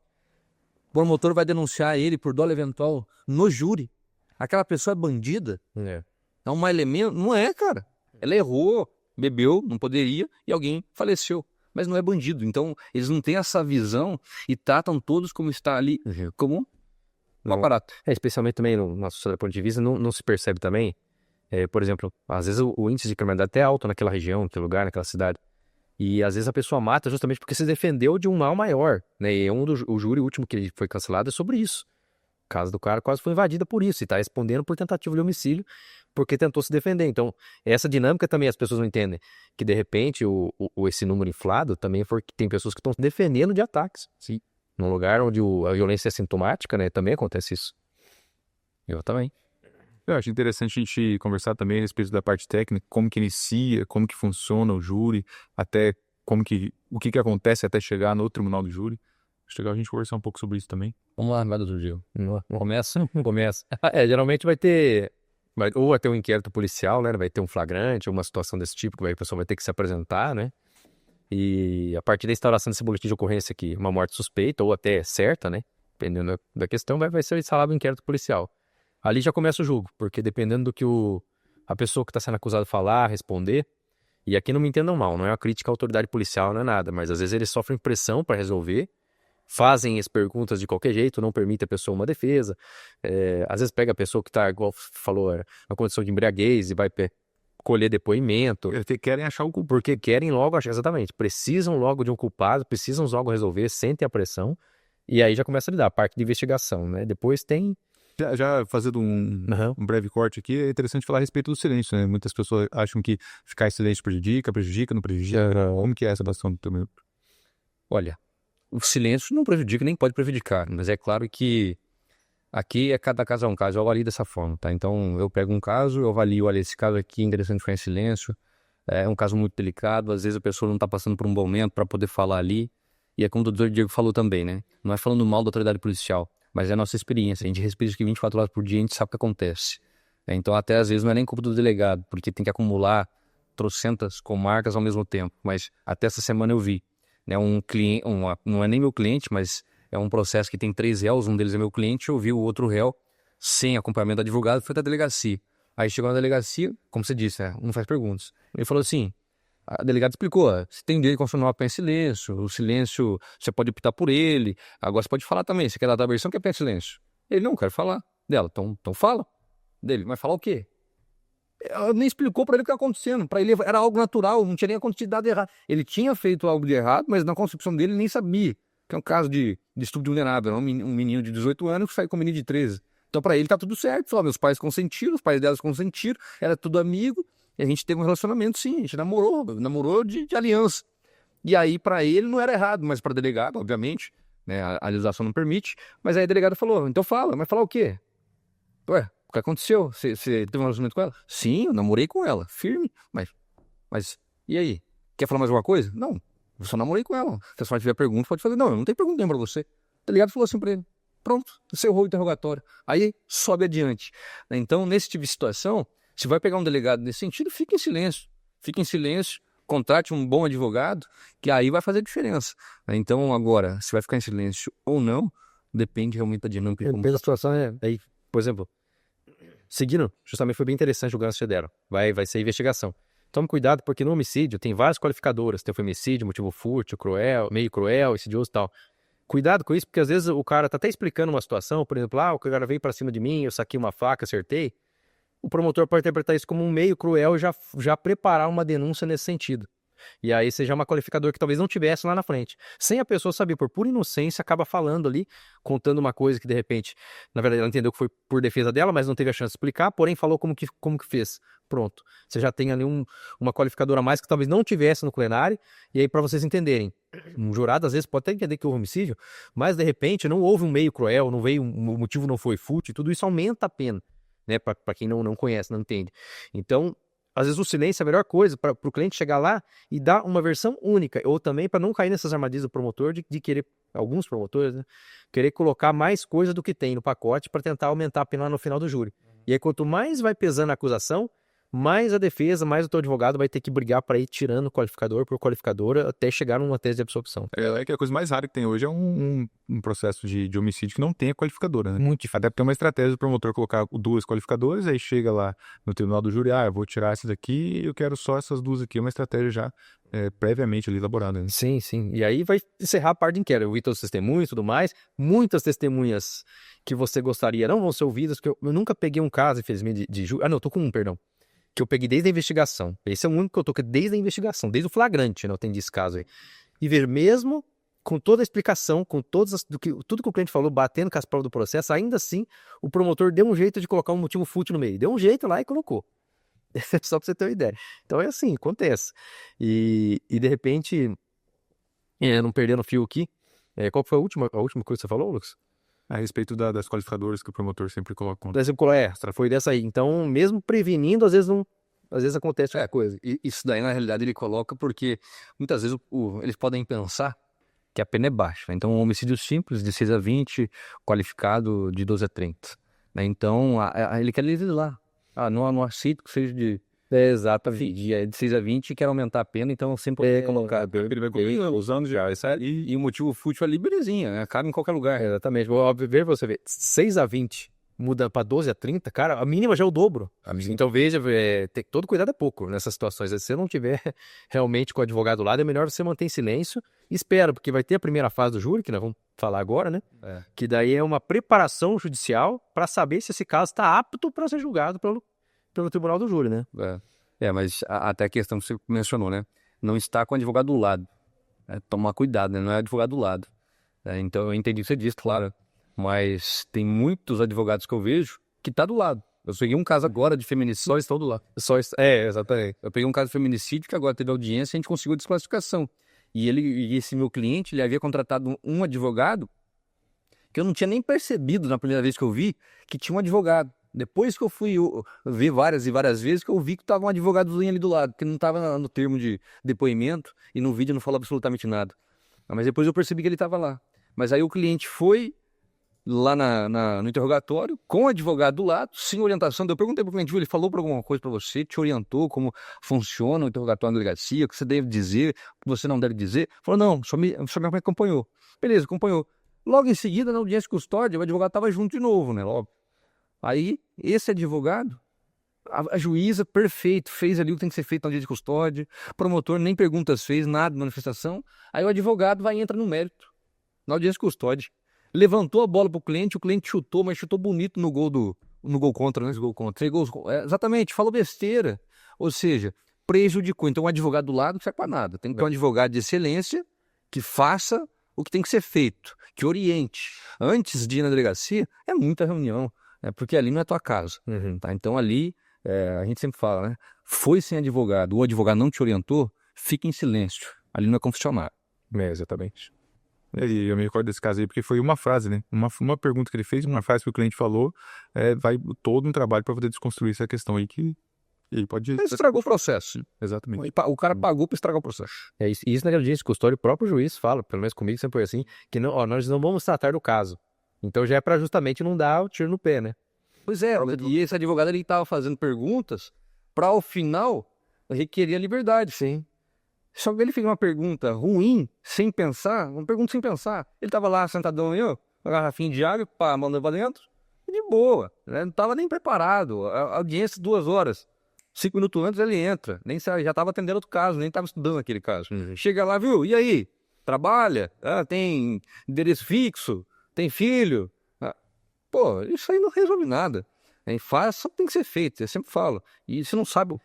O promotor vai denunciar ele por dolo eventual no júri. Aquela pessoa é bandida? É um elemento? Não é, cara. Ela errou, bebeu, não poderia, e alguém faleceu. Mas não é bandido. Então, eles não têm essa visão e tratam todos como está ali, como um aparato. Especialmente também no nosso ponto de vista, não se percebe também, por exemplo, às vezes o índice de criminalidade até é alto naquela região, naquele lugar, naquela cidade. E às vezes a pessoa mata justamente porque se defendeu de um mal maior, né? E o júri último que foi cancelado é sobre isso. A casa do cara quase foi invadida por isso e tá respondendo por tentativa de homicídio porque tentou se defender. Então, essa dinâmica também as pessoas não entendem. Que de repente esse número inflado também foi que tem pessoas que estão se defendendo de ataques. Sim. Num lugar onde a violência é sintomática, né? Também acontece isso. Eu também. Eu acho interessante a gente conversar também a respeito da parte técnica, como que inicia, como que funciona o júri, até o que acontece até chegar no tribunal do júri. Acho legal a gente conversar um pouco sobre isso também. Vamos lá, vai, doutor Gil. Começa? Começa. Geralmente vai ter um inquérito policial, né? Vai ter um flagrante, uma situação desse tipo, que a pessoa vai ter que se apresentar, né? E a partir da instauração desse boletim de ocorrência aqui, uma morte suspeita ou até certa, né? Dependendo da questão, vai ser instalado um inquérito policial. Ali já começa o julgo, porque dependendo do que a pessoa que está sendo acusada falar, responder, e aqui não me entendam mal, não é uma crítica à autoridade policial, não é nada, mas às vezes eles sofrem pressão para resolver, fazem as perguntas de qualquer jeito, não permite a pessoa uma defesa. Às vezes pega a pessoa que está, igual falou, uma condição de embriaguez e vai colher depoimento. Querem achar o culpado. Porque querem logo achar, exatamente, precisam logo de um culpado, precisam logo resolver, sentem a pressão, e aí já começa a lidar, a parte de investigação, né? Depois tem... Já fazendo um breve corte aqui, é interessante falar a respeito do silêncio, né? Muitas pessoas acham que ficar em silêncio prejudica, não prejudica. Como que é essa situação do teu meu? Olha, o silêncio não prejudica nem pode prejudicar, mas é claro que aqui cada caso é um caso, eu avalio dessa forma, tá? Então eu pego um caso, eu avalio, olha, esse caso aqui é interessante ficar em silêncio, é um caso muito delicado, às vezes a pessoa não está passando por um bom momento para poder falar ali, e é como o doutor Diego falou também, né? Não é falando mal da autoridade policial, mas é a nossa experiência, a gente respeita aqui 24 horas por dia, a gente sabe o que acontece. Então até às vezes não é nem culpa do delegado, porque tem que acumular trocentas comarcas ao mesmo tempo, mas até essa semana eu vi, né, um cliente, não é nem meu cliente, mas é um processo que tem 3 réus, um deles é meu cliente, eu vi o outro réu sem acompanhamento do advogado, foi até a delegacia. Aí chegou na delegacia, como você disse, não faz perguntas. Ele falou assim, a delegada explicou, você tem direito constitucional a ficar em silêncio, o silêncio, você pode optar por ele, agora você pode falar também, você quer dar a versão que é ficar em silêncio. Ele, não, quero falar. Dela, então fala. Dele, mas falar o quê? Ela nem explicou pra ele o que estava acontecendo, pra ele era algo natural, não tinha nem acontecido nada errado. Ele tinha feito algo de errado, mas na concepção dele ele nem sabia, que é um caso de estupro vulnerável, um menino de 18 anos que sai com um menino de 13. Então pra ele tá tudo certo, falou, meus pais consentiram, os pais delas consentiram, era tudo amigo, e a gente teve um relacionamento sim, a gente namorou de aliança. E aí pra ele não era errado, mas pra delegado, obviamente, né, a legislação não permite, mas aí a delegada falou, então fala, mas falar o quê? Ué, o que aconteceu? Você teve um relacionamento com ela? Sim, eu namorei com ela, firme, mas e aí? Quer falar mais alguma coisa? Não, eu só namorei com ela. Se a senhora tiver pergunta, pode fazer. Não, eu não tenho pergunta nenhuma pra você. O delegado falou assim pra ele, pronto, encerrou o interrogatório. Aí sobe adiante. Então, nesse tipo de situação, se vai pegar um delegado nesse sentido, fique em silêncio, contrate um bom advogado, que aí vai fazer diferença. Então, agora, se vai ficar em silêncio ou não, depende realmente da dinâmica. Depende da situação, aí, por exemplo, seguindo, justamente foi bem interessante o gancho que deram. Vai ser investigação. Tome cuidado, porque no homicídio tem várias qualificadoras. Tem o femicídio, motivo fútil, cruel, meio cruel, insidioso e tal. Cuidado com isso, porque às vezes o cara tá até explicando uma situação, por exemplo, o cara veio pra cima de mim, eu saquei uma faca, acertei. O promotor pode interpretar isso como um meio cruel e já preparar uma denúncia nesse sentido. E aí seja uma qualificador que talvez não tivesse lá na frente. Sem a pessoa saber, por pura inocência, acaba falando ali, contando uma coisa que de repente, na verdade ela entendeu que foi por defesa dela, mas não teve a chance de explicar, porém falou como que fez. Pronto. Você já tem ali uma qualificadora a mais que talvez não tivesse no plenário, e aí para vocês entenderem, um jurado às vezes pode até entender que houve homicídio, mas de repente não houve um meio cruel, não veio, o motivo não foi fútil, tudo isso aumenta a pena, né? Para quem não conhece, não entende. Então, às vezes o silêncio é a melhor coisa para o cliente chegar lá e dar uma versão única, ou também para não cair nessas armadilhas do promotor de querer, alguns promotores, né, querer colocar mais coisa do que tem no pacote para tentar aumentar a pena lá no final do júri. E aí quanto mais vai pesando a acusação, mais a defesa, mais o teu advogado vai ter que brigar para ir tirando qualificador por qualificadora até chegar numa tese de absorção. É que a coisa mais rara que tem hoje é um processo de homicídio que não tem a qualificadora, né? Muito difícil. Até ter uma estratégia do promotor colocar 2 qualificadoras, aí chega lá no tribunal do júri, eu vou tirar essas aqui, eu quero só essas 2 aqui, uma estratégia já previamente ali elaborada. Né? Sim. E aí vai encerrar a parte de inquérito. Eu vi todos os testemunhos e tudo mais. Muitas testemunhas que você gostaria não vão ser ouvidas, porque eu nunca peguei um caso, infelizmente, de júri. Eu tô com um, perdão. Que eu peguei desde a investigação. Esse é o único que eu tô desde a investigação, desde o flagrante, né? Eu atendi esse caso aí. E ver mesmo com toda a explicação, com tudo que o cliente falou, batendo com as provas do processo, ainda assim, o promotor deu um jeito de colocar um motivo fútil no meio. Deu um jeito lá e colocou. Só pra você ter uma ideia. Então é assim, acontece. E de repente, não perdendo o fio aqui, qual foi a última coisa que você falou, Lucas? A respeito das qualificadoras que o promotor sempre coloca contra. Extra, foi dessa aí. Então, mesmo prevenindo, às vezes acontece outra coisa. E isso daí, na realidade, ele coloca porque muitas vezes eles podem pensar que a pena é baixa. Então, um homicídio simples, de 6 a 20, qualificado de 12 a 30. Né? Então, ele quer legislar. Não aceito que seja de... Exatamente. De 6 a 20 e quer aumentar a pena, então sempre colocar. Ele vai colocar usando já. E o motivo fútil ali, belezinha, né? Cabe em qualquer lugar. Exatamente. Você vê, 6 a 20 muda para 12 a 30, cara, a mínima já é o dobro. Então veja, todo cuidado é pouco nessas situações. Se você não tiver realmente com o advogado do lado, é melhor você manter em silêncio e espera, porque vai ter a primeira fase do júri, que nós vamos falar agora, né? É. Que daí é uma preparação judicial para saber se esse caso está apto para ser julgado pelo tribunal do júri, né? Mas até a questão que você mencionou, né? Não está com o advogado do lado. Tomar cuidado, né? Não é advogado do lado. Então eu entendi o que você disse, claro. Mas tem muitos advogados que eu vejo que tá do lado. Eu peguei um caso agora de feminicídio. Só estão do lado. Exatamente. Eu peguei um caso de feminicídio que agora teve audiência e a gente conseguiu a desclassificação. E esse meu cliente, ele havia contratado um advogado que eu não tinha nem percebido na primeira vez que eu vi que tinha um advogado. Depois que eu fui ver várias e várias vezes que eu vi que estava um advogadozinho ali do lado, que não estava no termo de depoimento e no vídeo não falou absolutamente nada. Mas depois eu percebi que ele estava lá. Mas aí o cliente foi lá no interrogatório, com o advogado do lado, sem orientação. Eu perguntei para o cliente, ele falou para alguma coisa para você, te orientou como funciona o interrogatório na delegacia, o que você deve dizer, o que você não deve dizer? Falou, não, só me acompanhou. Beleza, acompanhou. Logo em seguida, na audiência de custódia, o advogado estava junto de novo, né? Óbvio. Aí, esse advogado, a juíza, perfeito, fez ali o que tem que ser feito na audiência de custódia, promotor nem perguntas fez, nada de manifestação. Aí o advogado entra no mérito, na audiência de custódia. Levantou a bola pro cliente, o cliente chutou, mas chutou bonito no gol contra, né? Gol contra. 3 gols, exatamente, falou besteira. Ou seja, prejudicou. Então, um advogado do lado não serve para nada. Tem que ter um advogado de excelência que faça o que tem que ser feito, que oriente. Antes de ir na delegacia, é muita reunião, porque ali não é tua casa. Tá? Então, ali, a gente sempre fala, né? Foi sem advogado, o advogado não te orientou, fica em silêncio. Ali não é confessionário. Exatamente. E eu me recordo desse caso aí, porque foi uma frase, né? Uma pergunta que ele fez, uma frase que o cliente falou, vai todo um trabalho para poder desconstruir essa questão aí que ele pode... Ele estragou o processo. Exatamente. O cara pagou para estragar o processo. Isso na audiência de custódia, o próprio juiz fala, pelo menos comigo sempre foi assim, que não, nós não vamos tratar do caso. Então já é para justamente não dar o tiro no pé, né? Pois é, e esse advogado ele estava fazendo perguntas para, ao final, requerer a liberdade. Sim. Só que ele fez uma pergunta ruim, sem pensar, uma pergunta sem pensar. Ele estava lá sentadão aí, ó, uma garrafinha de água, pá, mandando pra dentro, e de boa, né? Não estava nem preparado. A audiência 2 horas. 5 minutos antes ele entra, já estava atendendo outro caso, nem estava estudando aquele caso. Chega lá, viu? E aí? Trabalha? Tem endereço fixo? Tem filho? Pô, isso aí não resolve nada. Faça o que tem que ser feito, eu sempre falo. E se não sabe,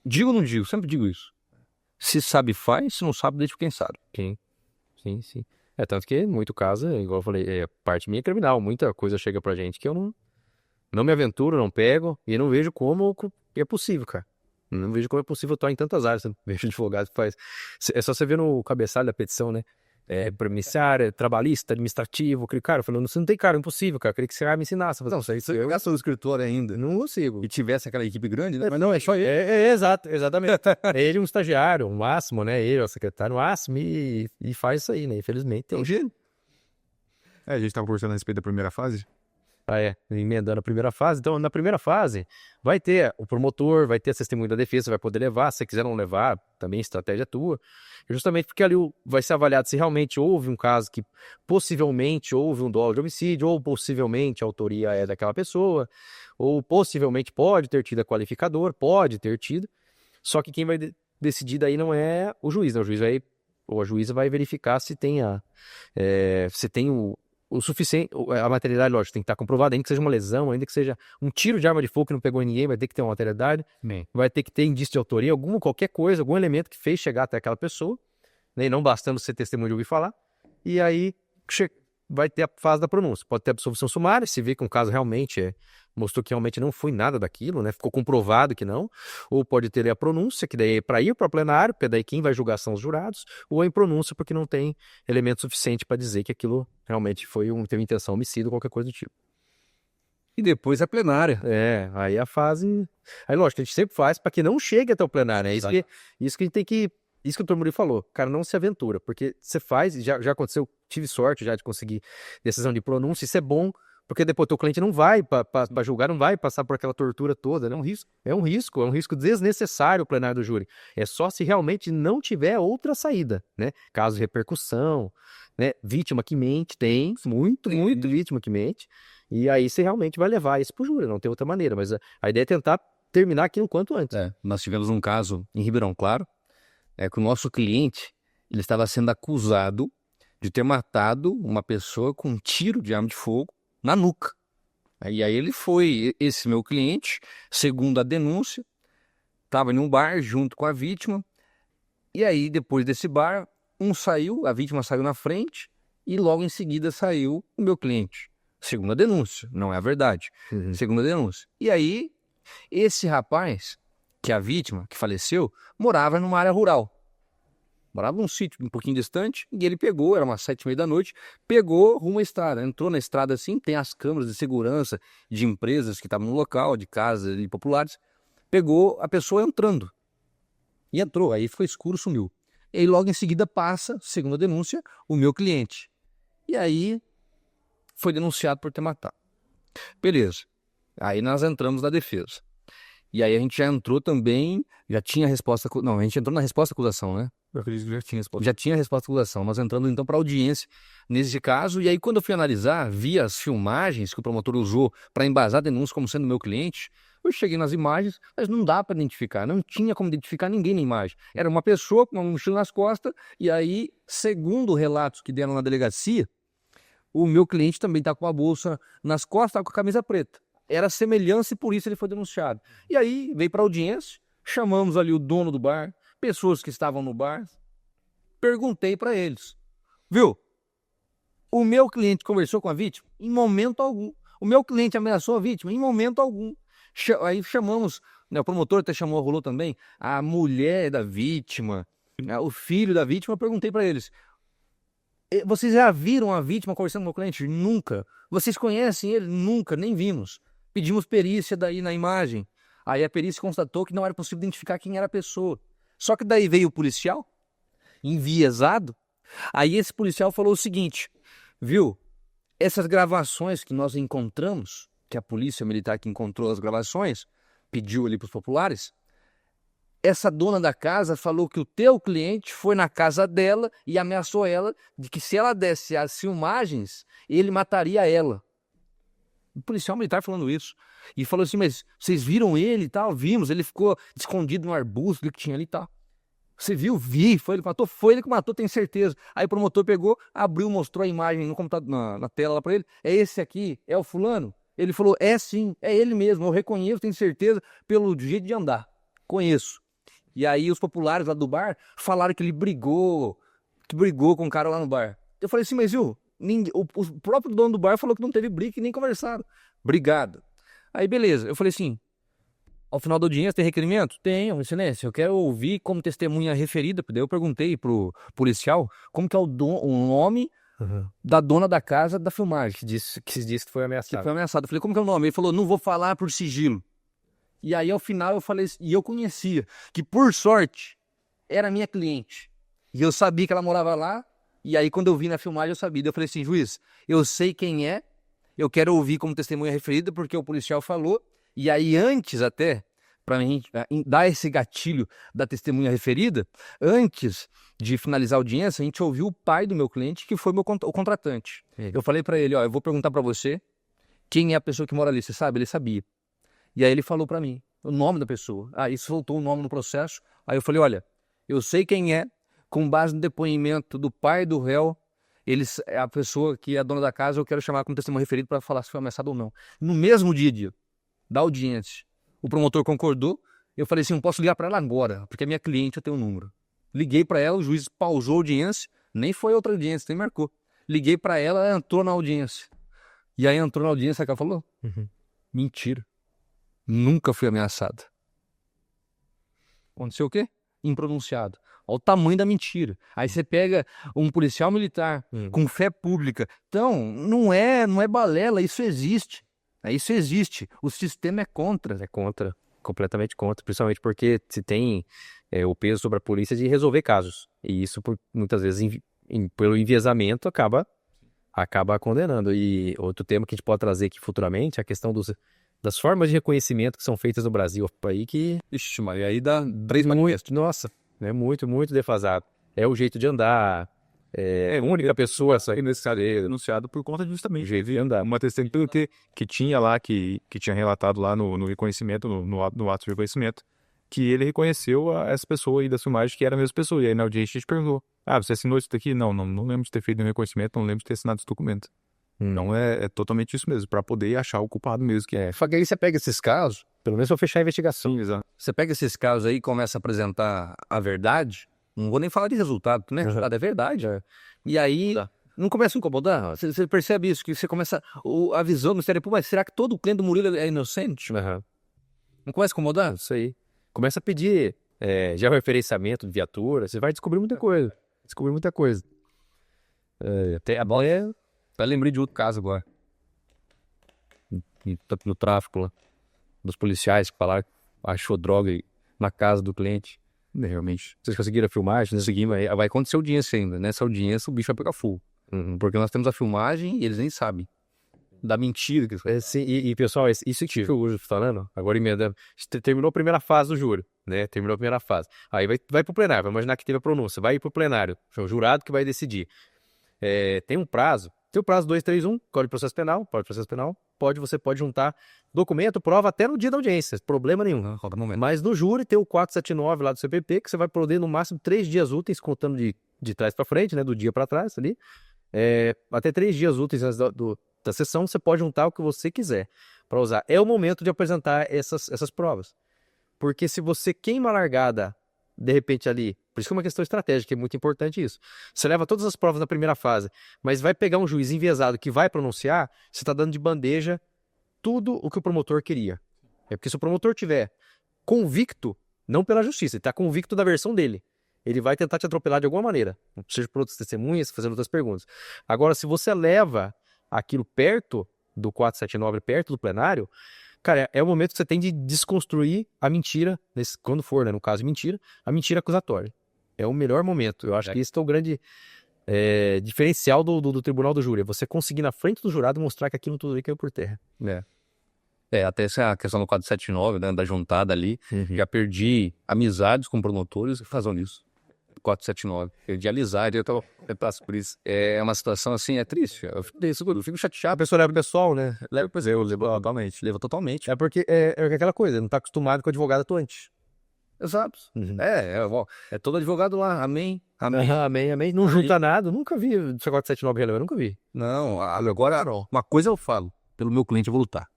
digo ou não digo, sempre digo isso. Se sabe, faz. Se não sabe, deixa quem sabe. Sim. Tanto que, muito caso, igual eu falei, parte minha é criminal. Muita coisa chega pra gente que eu não me aventuro, não pego e não vejo como é possível, cara. Não vejo como é possível atuar em tantas áreas. Não vejo advogado que faz. É só você ver no cabeçalho da petição, né? Premissária, trabalhista, administrativo. Cara, eu falei, você não tem cara, impossível, cara. Eu queria que você me ensinasse. Não, se eu gastou no escritório ainda, não consigo. E tivesse aquela equipe grande, né? Mas não, é só ele. Exatamente. Ele é um estagiário, o máximo, né? Ele é o secretário, o máximo, e faz isso aí, né? Infelizmente. É um gênio. A gente estava conversando a respeito da primeira fase. Emendando a primeira fase. Então, na primeira fase, vai ter o promotor, vai ter a testemunha da defesa, vai poder levar. Se você quiser não levar, também estratégia tua. Justamente porque ali vai ser avaliado se realmente houve um caso que possivelmente houve um dolo de homicídio, ou possivelmente a autoria é daquela pessoa, ou possivelmente pode ter tido a qualificador, pode ter tido. Só que quem vai decidir daí não é o juiz, né? O juiz ou a juíza vai verificar se tem o suficiente, a materialidade, lógico, tem que estar comprovada, ainda que seja uma lesão, ainda que seja um tiro de arma de fogo que não pegou em ninguém, vai ter que ter uma materialidade, vai ter que ter indício de autoria, qualquer coisa, algum elemento que fez chegar até aquela pessoa, né, e não bastando ser testemunho de ouvir falar, e aí vai ter a fase da pronúncia. Pode ter absolvição sumária, se vê que um caso realmente mostrou que realmente não foi nada daquilo, né? Ficou comprovado que não. Ou pode ter a pronúncia, que daí é para ir para o plenário, porque daí quem vai julgar são os jurados, ou a impronúncia, porque não tem elemento suficiente para dizer que aquilo realmente teve intenção homicida ou qualquer coisa do tipo. E depois a plenária. Aí a fase... Aí, lógico, a gente sempre faz para que não chegue até o plenário, né? Isso que a gente tem que... Isso que o Dr. Murilo falou, cara, não se aventura, porque você faz, já aconteceu, tive sorte já de conseguir decisão de pronúncia, isso é bom, porque depois o teu cliente não vai para julgar, não vai passar por aquela tortura toda, né? É um risco desnecessário o plenário do júri. É só se realmente não tiver outra saída, né? Caso de repercussão, né? Vítima que mente, tem muito vítima que mente, e aí você realmente vai levar isso pro júri, não tem outra maneira, mas a ideia é tentar terminar aquilo o quanto antes. Nós tivemos um caso em Ribeirão Claro, que o nosso cliente, ele estava sendo acusado de ter matado uma pessoa com um tiro de arma de fogo na nuca. E aí esse meu cliente, segundo a denúncia, estava em um bar junto com a vítima, e aí depois desse bar, a vítima saiu na frente, e logo em seguida saiu o meu cliente. Segundo a denúncia, não é a verdade. Segundo a denúncia. E aí, esse rapaz, que é a vítima, que faleceu, morava numa área rural. Morava num sítio um pouquinho distante, e ele pegou, era umas 7h30 da noite, pegou rumo à estrada. Entrou na estrada assim, tem as câmeras de segurança de empresas que estavam no local, de casas e populares. Pegou a pessoa entrando. E entrou, aí ficou escuro, sumiu. E aí logo em seguida passa, segundo a denúncia, o meu cliente. E aí foi denunciado por ter matado. Beleza. Aí nós entramos na defesa. E aí a gente já entrou também, já tinha a resposta... Não, a gente entrou na resposta à acusação, né? Eu acredito que já tinha resposta. Já tinha a resposta à acusação. Nós entrando então para audiência nesse caso. E aí quando eu fui analisar, vi as filmagens que o promotor usou para embasar a denúncia como sendo meu cliente, eu cheguei nas imagens, mas não dá para identificar. Não tinha como identificar ninguém na imagem. Era uma pessoa com uma mochila nas costas. E aí, segundo relatos que deram na delegacia, o meu cliente também está com a bolsa nas costas, está com a camisa preta. Era semelhança e por isso ele foi denunciado. E aí veio para audiência, chamamos ali o dono do bar, pessoas que estavam no bar, perguntei para eles, viu? O meu cliente conversou com a vítima? Em momento algum. O meu cliente ameaçou a vítima? Em momento algum. Aí chamamos, né, o promotor até chamou, rolou também, a mulher da vítima, né, o filho da vítima, eu perguntei para eles, vocês já viram a vítima conversando com o cliente? Nunca. Vocês conhecem ele? Nunca, nem vimos. Pedimos perícia daí na imagem. Aí a perícia constatou que não era possível identificar quem era a pessoa. Só que daí veio o policial, enviesado. Aí esse policial falou o seguinte, viu? Essas gravações que nós encontramos, que a polícia militar que encontrou as gravações, pediu ali para os populares, essa dona da casa falou que o teu cliente foi na casa dela e ameaçou ela de que se ela desse as filmagens, ele mataria ela. O policial militar falando isso. E falou assim, mas vocês viram ele e tal? Vimos, ele ficou escondido no arbusto que tinha ali e tal. Você viu? Vi, foi ele que matou? Foi ele que matou, tenho certeza. Aí o promotor pegou, abriu, mostrou a imagem no computador, na tela lá pra ele. É esse aqui? É o fulano? Ele falou, é sim, é ele mesmo, eu reconheço, tenho certeza, pelo jeito de andar. Conheço. E aí os populares lá do bar falaram que ele brigou com o cara lá no bar. Eu falei assim, mas viu, o próprio dono do bar falou que não teve briga e nem conversaram. Obrigado. Aí beleza, eu falei assim, ao final da audiência tem requerimento? Tenho, excelência, eu quero ouvir como testemunha referida. Daí eu perguntei pro policial como que é o nome da dona da casa da filmagem. Que disse que foi ameaçado. Que foi ameaçado. Eu falei, como que é o nome? Ele falou, não vou falar por sigilo. E aí, ao final, eu falei, e eu conhecia, que por sorte, era minha cliente. E eu sabia que ela morava lá, e aí quando eu vi na filmagem, eu sabia. Eu falei assim, juiz, eu sei quem é, eu quero ouvir como testemunha referida, porque o policial falou, e aí antes até, para mim dar esse gatilho da testemunha referida, antes de finalizar a audiência, a gente ouviu o pai do meu cliente, que foi o contratante. Eu falei para ele, ó, eu vou perguntar para você, quem é a pessoa que mora ali, você sabe? Ele sabia. E aí ele falou para mim o nome da pessoa. Aí soltou o nome no processo. Aí eu falei, olha, eu sei quem é, com base no depoimento do pai do réu, a pessoa que é a dona da casa, eu quero chamar como testemunha referida para falar se foi ameaçado ou não. No mesmo dia da audiência, o promotor concordou. Eu falei assim, não posso ligar para ela agora, porque é minha cliente, eu tenho o número. Liguei para ela, o juiz pausou a audiência, nem foi outra audiência, nem marcou. Liguei para ela, ela entrou na audiência. E aí entrou na audiência, sabe o que ela falou? Mentira. Nunca fui ameaçada. Aconteceu o quê? Impronunciado. Olha o tamanho da mentira. Aí você pega um policial militar com fé pública. Então, não é balela, isso existe. Isso existe. O sistema é contra. É contra, completamente contra. Principalmente porque se tem o peso sobre a polícia de resolver casos. E isso, muitas vezes, pelo enviesamento, acaba condenando. E outro tema que a gente pode trazer aqui futuramente é a questão das formas de reconhecimento que são feitas no Brasil. Aí que... Ixi, mas aí dá 3 manifestos. Nossa, é muito, muito defasado. É o jeito de andar. É a única pessoa Aí nesse caso é denunciado por conta justamente o jeito de andar. uma testemunha que tinha lá, que tinha relatado lá no reconhecimento, no ato de reconhecimento, que ele reconheceu essa pessoa aí da filmagem que era a mesma pessoa. E aí na audiência a gente perguntou, você assinou isso daqui? Não lembro de ter feito nenhum reconhecimento, não lembro de ter assinado esse documento. Então é totalmente isso mesmo, para poder achar o culpado mesmo. Só que aí você pega esses casos, pelo menos pra fechar a investigação. Sim, exato. Você pega esses casos aí e começa a apresentar a verdade, não vou nem falar de resultado, porque resultado é verdade. E aí não começa a incomodar. Você percebe isso, que você começa a visão do Ministério Público, mas será que todo cliente do Murilo é inocente? Não começa a incomodar? Isso aí. Começa a pedir georreferenciamento de viatura, você vai descobrir muita coisa. Até a bola é... Até lembrei de outro caso agora. No tráfico lá. Dos policiais que falaram que achou droga na casa do cliente. Realmente. Vocês conseguiram a filmagem? Conseguimos. Vai acontecer audiência ainda. Nessa audiência o bicho vai pegar fogo. Porque nós temos a filmagem e eles nem sabem. Da mentira que sim, e pessoal, isso que eu estou falando, agora emendando, terminou a primeira fase do júri, né? Terminou a primeira fase. Aí vai pro plenário, vai imaginar que teve a pronúncia, vai pro plenário, é o jurado que vai decidir. Tem um prazo, 231, Código de Processo Penal, você pode juntar documento, prova até no dia da audiência, problema nenhum. Mas no júri tem o 479 lá do CPP, que você vai poder no máximo 3 dias úteis, contando de trás para frente, né? Do dia para trás ali. Até 3 dias úteis antes da sessão, você pode juntar o que você quiser para usar. É o momento de apresentar essas provas. Porque se você queima a largada, de repente ali, por isso que é uma questão estratégica, é muito importante isso. Você leva todas as provas na primeira fase, mas vai pegar um juiz enviesado que vai pronunciar, você está dando de bandeja tudo o que o promotor queria. Porque se o promotor tiver convicto, não pela justiça, ele está convicto da versão dele, ele vai tentar te atropelar de alguma maneira, seja por outras testemunhas, fazendo outras perguntas. Agora, se você leva aquilo perto do 479, perto do plenário, cara, é o momento que você tem de desconstruir a mentira, quando for, né, no caso mentira, a mentira acusatória. É o melhor momento. Eu acho que esse é o grande diferencial do tribunal do júri. Você conseguir na frente do jurado mostrar que aquilo tudo ali caiu por terra. Até essa questão do 479, né, da juntada ali, já perdi amizades com promotores em razão disso. 479. Perdi amizade, eu passo por isso. É uma situação assim, é triste. Eu fico chateado. A pessoa leva o pessoal, né? Eu levo totalmente. Levo totalmente. É porque é aquela coisa, não tá acostumado com advogado atuante. Exato. É todo advogado lá. Amém. Amém. Não junta nada. Nunca vi o 479 relevante, nunca vi. Não, agora uma coisa eu falo. Pelo meu cliente eu vou lutar.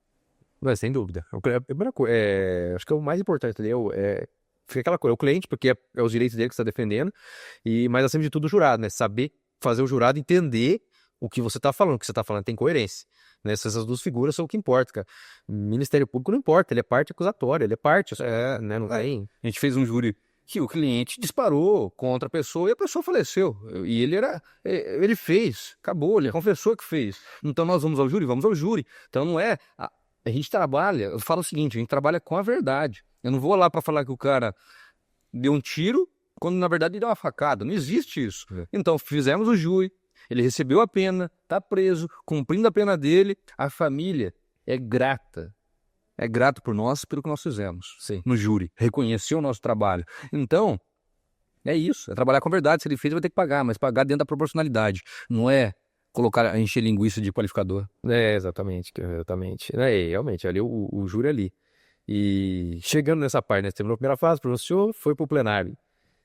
Mas, sem dúvida. Acho que é o mais importante ali. Fica aquela coisa, o cliente, porque é os direitos dele que você está defendendo, mas acima de tudo o jurado, né? Saber fazer o jurado entender o que você está falando, o que você está falando tem coerência. Né? Essas duas figuras são o que importa, cara. O Ministério Público não importa, ele é parte acusatória, ele é parte, né? Não tem. A gente fez um júri que o cliente disparou contra a pessoa e a pessoa faleceu. E ele fez, acabou, ele confessou que fez. Então nós vamos ao júri. Então não é... A gente trabalha, eu falo o seguinte, a gente trabalha com a verdade. Eu não vou lá para falar que o cara deu um tiro, quando na verdade ele deu uma facada. Não existe isso. Então fizemos o júri, ele recebeu a pena, tá preso, cumprindo a pena dele. A família é grata. É grato por nós, pelo que nós fizemos. Sim. No júri. Reconheceu o nosso trabalho. Então, é isso. É trabalhar com a verdade. Se ele fez, vai ter que pagar, mas pagar dentro da proporcionalidade. Não é encher linguiça de qualificador. Exatamente. Realmente, ali o júri ali. E chegando nessa parte, né? Terminou a primeira fase, pronunciou, foi pro plenário.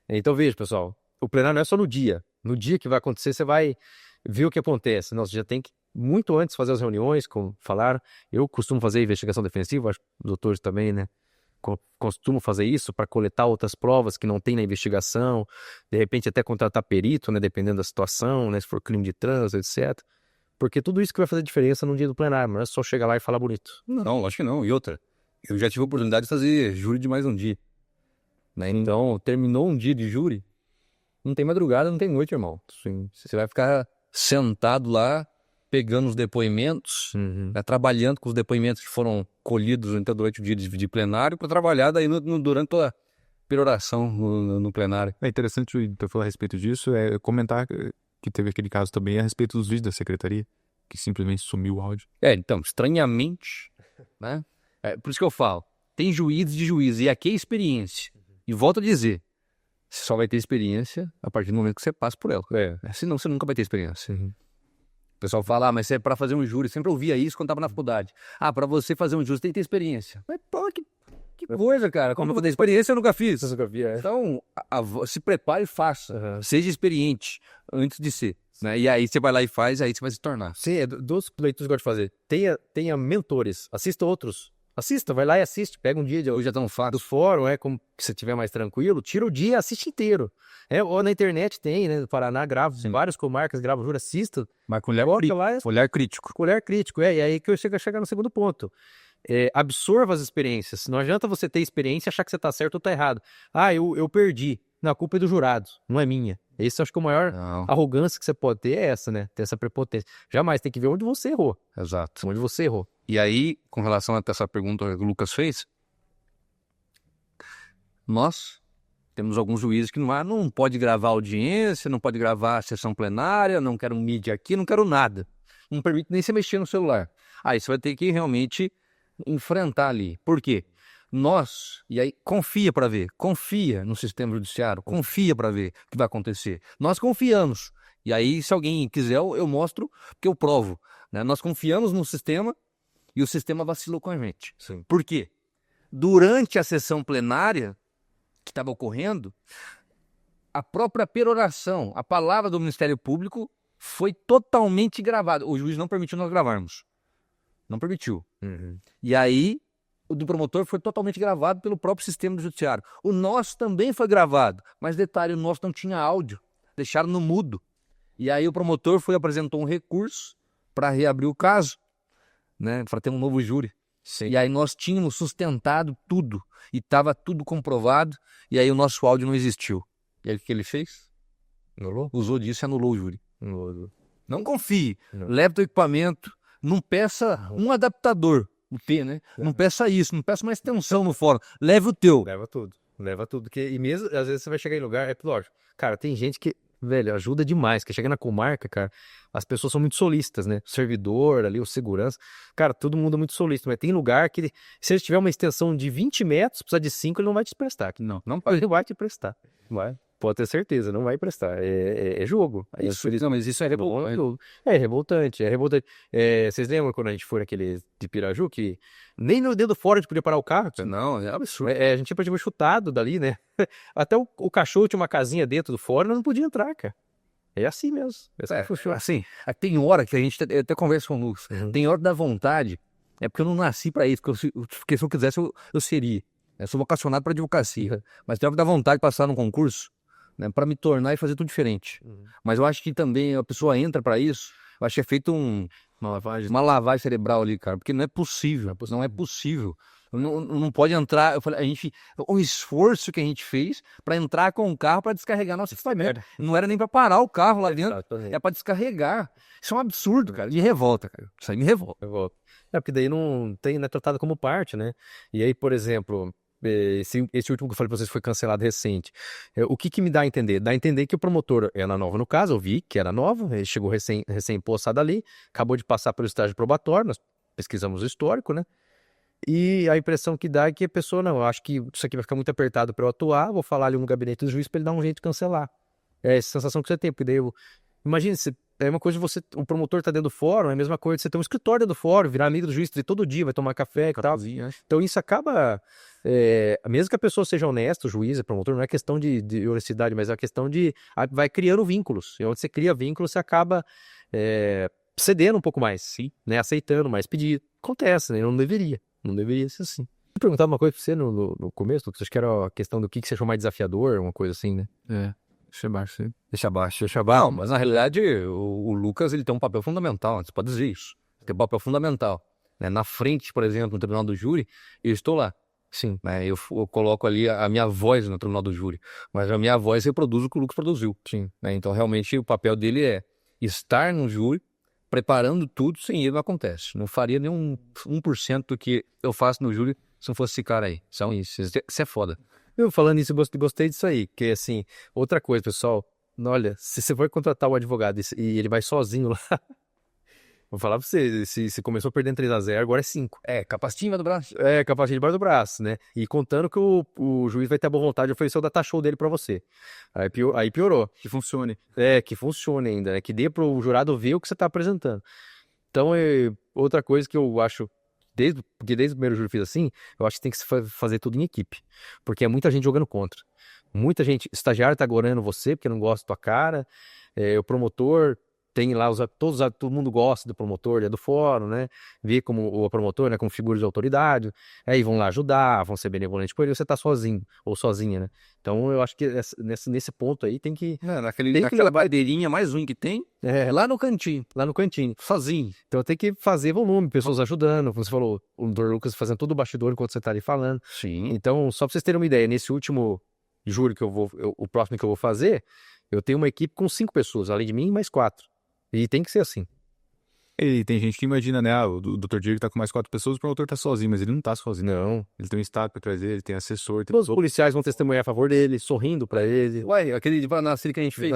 Então veja, pessoal, o plenário não é só no dia. No dia que vai acontecer, você vai ver o que acontece. Você já tem que, muito antes, fazer as reuniões, como falaram. Eu costumo fazer investigação defensiva, acho que os doutores também, né? Costumo fazer isso para coletar outras provas que não tem na investigação, de repente até contratar perito, né, dependendo da situação, né, se for crime de trânsito, etc. Porque tudo isso que vai fazer diferença no dia do plenário, não é só chegar lá e falar bonito. Não, acho que não. E outra, eu já tive a oportunidade de fazer júri de mais um dia. Né? Então, terminou um dia de júri, não tem madrugada, não tem noite, irmão. Você vai ficar sentado lá, pegando os depoimentos, né, trabalhando com os depoimentos que foram colhidos então, durante o dia de plenário, para trabalhar daí durante toda a peroração no plenário. É interessante eu falar a respeito disso, comentar que teve aquele caso também a respeito dos vídeos da secretaria, que simplesmente sumiu o áudio. Então, estranhamente, né? Por isso que eu falo, tem juízes de juízes, e aqui é experiência. E volto a dizer, você só vai ter experiência a partir do momento que você passa por ela. Senão você nunca vai ter experiência. O pessoal fala, mas é para fazer um júri. Sempre ouvia isso quando estava na faculdade. Para você fazer um júri, você tem que ter experiência. Mas pô, que Que coisa, cara. Como eu vou ter experiência, eu nunca fiz. Nunca vi, é. Então, se prepare e faça. Seja experiente antes de ser. Né? E aí você vai lá e faz, aí você vai se tornar. Sim, é dos leitores que eu gosto de fazer. Tenha mentores, assista outros. Assista, vai lá e assiste. Pega um dia Hoje é tão do fácil. fórum, como que você estiver mais tranquilo, tira o dia e assiste inteiro. Ou na internet tem, né? No Paraná, gravo, várias comarcas gravam, juro, assista. Mas com Coloca lá, olhar crítico. olhar crítico, e aí que eu chegar no segundo ponto. Absorva as experiências. Não adianta você ter experiência e achar que você tá certo ou tá errado. Eu perdi. Não, a culpa é do jurado, não é minha. Esse eu acho que a maior arrogância que você pode ter é essa, né? Ter essa prepotência. Jamais, tem que ver onde você errou. Exato. Onde você errou. E aí, com relação a essa pergunta que o Lucas fez, nós temos alguns juízes que não pode gravar audiência, não pode gravar a sessão plenária, não quero mídia aqui, não quero nada. Não permite nem você mexer no celular. Aí você vai ter que realmente enfrentar ali. Por quê? E aí confia para ver, confia no sistema judiciário, confia para ver o que vai acontecer. Nós confiamos. E aí, se alguém quiser, eu mostro, porque eu provo. Né? Nós confiamos no sistema e o sistema vacilou com a gente. Sim. Por quê? Durante a sessão plenária que estava ocorrendo, a própria peroração, a palavra do Ministério Público foi totalmente gravada. O juiz não permitiu nós gravarmos. Não permitiu. E aí, o do promotor foi totalmente gravado pelo próprio sistema do judiciário. O nosso também foi gravado, mas detalhe, o nosso não tinha áudio, deixaram no mudo. E aí o promotor apresentou um recurso para reabrir o caso, né, para ter um novo júri. Sim. E aí nós tínhamos sustentado tudo, e estava tudo comprovado, e aí o nosso áudio não existiu. E aí o que ele fez? Anulou? Usou disso e anulou o júri. Anulou. Não confie, Não. leve teu equipamento, não peça um adaptador, o T, né? Não peça isso, não peça uma extensão no fórum, leve o teu. Leva tudo. Leva tudo. E mesmo, às vezes, você vai chegar em lugar, lógico. Cara, tem gente que, velho, ajuda demais. Que chega na comarca, cara, as pessoas são muito solistas, né? O servidor ali, o segurança. Cara, todo mundo é muito solícito. Mas tem lugar que, se ele tiver uma extensão de 20 metros, precisa de 5, ele não vai te prestar. Não Ele vai te prestar. Vai. Pode ter certeza, não vai prestar. É jogo. Não, mas isso é revoltante. É revoltante, é revoltante. Vocês lembram quando a gente foi naquele de Piraju, que nem no dedo fora a gente podia parar o carro? Não, é absurdo. A gente tipo, chutado dali, né? Até o cachorro tinha uma casinha dentro do fora, não podia entrar, cara. É assim mesmo. Assim, tem hora que a gente até conversa com o Lucas. Tem hora da vontade. É porque eu não nasci para isso. Porque se eu quisesse, eu seria. Eu sou vocacionado para advocacia. Mas tem hora da vontade de passar num concurso, né, para me tornar e fazer tudo diferente. Mas eu acho que também a pessoa entra para isso. Eu acho que é feito uma lavagem cerebral ali, cara. Porque não é possível. Não é possível. Não pode entrar. O esforço que a gente fez para entrar com o carro para descarregar. Nossa, isso foi merda. Não era nem para parar o carro lá dentro. É para descarregar. Isso é um absurdo, cara. De revolta, cara. Isso aí me revolta. Porque daí não é tratado como parte, né? E aí, por exemplo, esse último que eu falei pra vocês foi cancelado recente. O que me dá a entender? Dá a entender que o promotor era nova no caso, eu vi que era nova, ele chegou recém-possado ali, acabou de passar pelo estágio probatório, nós pesquisamos o histórico, né? E a impressão que dá é que a pessoa, não, eu acho que isso aqui vai ficar muito apertado para eu atuar, vou falar ali no gabinete do juiz para ele dar um jeito de cancelar. É essa sensação que você tem, porque daí imagina, é uma coisa de o promotor tá dentro do fórum, é a mesma coisa de você ter um escritório dentro do fórum, virar amigo do juiz, todo dia, vai tomar café e tal. Então isso acaba, mesmo que a pessoa seja honesta, o juiz, o promotor, não é questão de honestidade, mas é a questão vai criando vínculos, e onde você cria vínculos, você acaba cedendo um pouco mais, sim, né, aceitando mais pedido. Acontece, né, não deveria ser assim. Eu perguntava uma coisa pra você no começo, Lucas, acho que era a questão do que você achou mais desafiador, uma coisa assim, né? Deixa abaixo, sim. Deixa abaixo. Não, mas na realidade o Lucas ele tem um papel fundamental, você pode dizer isso. Ele tem um papel fundamental. Né? Na frente, por exemplo, no tribunal do júri, eu estou lá. Sim. Né? Eu coloco ali a minha voz no tribunal do júri, mas a minha voz reproduz o que o Lucas produziu. Sim. Né? Então realmente o papel dele é estar no júri, preparando tudo, sem ele não acontece. Não faria nem 1% do que eu faço no júri se não fosse esse cara aí. Isso é foda. Eu falando isso, eu gostei disso aí, que assim, outra coisa, pessoal, olha, se você for contratar o advogado e ele vai sozinho lá, vou falar pra você, se começou perdendo 3-0, agora é 5. Capacitinho embaixo do braço. Capacitinho debaixo do braço, né? E contando que o juiz vai ter a boa vontade de oferecer o data show dele pra você. Aí piorou. Que funcione. Que funcione ainda, né? Que dê pro jurado ver o que você tá apresentando. Então, outra coisa que eu acho Porque desde o primeiro júri eu fiz assim, eu acho que tem que se fazer tudo em equipe. Porque é muita gente jogando contra. Muita gente, estagiário tá gorando você porque não gosta da tua cara, o promotor tem lá, todo mundo gosta do promotor, ele é do fórum, né? Vê como o promotor, né, como figura de autoridade, aí vão lá ajudar, vão ser benevolentes com ele, você tá sozinho, ou sozinha, né? Então eu acho que nesse ponto aí tem que... Naquela bandeirinha mais ruim que tem, lá no cantinho, sozinho. Então tem que fazer volume, pessoas ajudando, como você falou, o Dr. Lucas fazendo todo o bastidor enquanto você tá ali falando. Sim. Então, só pra vocês terem uma ideia, nesse último júri que o próximo que eu vou fazer, eu tenho uma equipe com 5 pessoas, além de mim, mais 4. E tem que ser assim. E tem gente que imagina, né? O Dr. Diego tá com mais 4 pessoas, o promotor tá sozinho, mas ele não tá sozinho. Não. Ele tem um staff pra trazer, ele tem assessor, tem Todos os policiais vão testemunhar a favor dele, sorrindo pra ele. Ué, aquele de Vanaciri que a gente fez.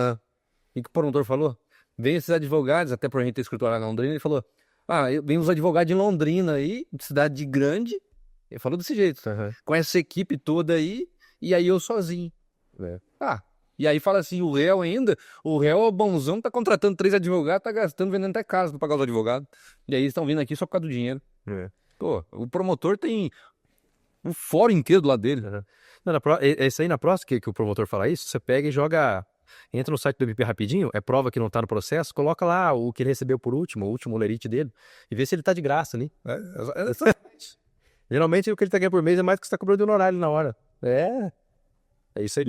E que o promotor falou? Vem esses advogados, até pra gente ter escritório lá na Londrina, ele falou: vem os advogados de Londrina aí, de cidade grande. Ele falou desse jeito, com essa equipe toda aí, e aí eu sozinho. E aí fala assim, o réu é bonzão, tá contratando 3 advogados, tá gastando, vendendo até casa pra pagar os advogados. E aí eles estão vindo aqui só por causa do dinheiro. Pô, o promotor tem um fórum inteiro do lado dele. Não, esse aí na próxima que o promotor fala isso, você pega e joga... Entra no site do MP rapidinho, é prova que não tá no processo, coloca lá o que ele recebeu por último, o último lerite dele, e vê se ele tá de graça ali. Geralmente o que ele tá ganhando por mês é mais do que você tá cobrando de honorário na hora. É isso aí.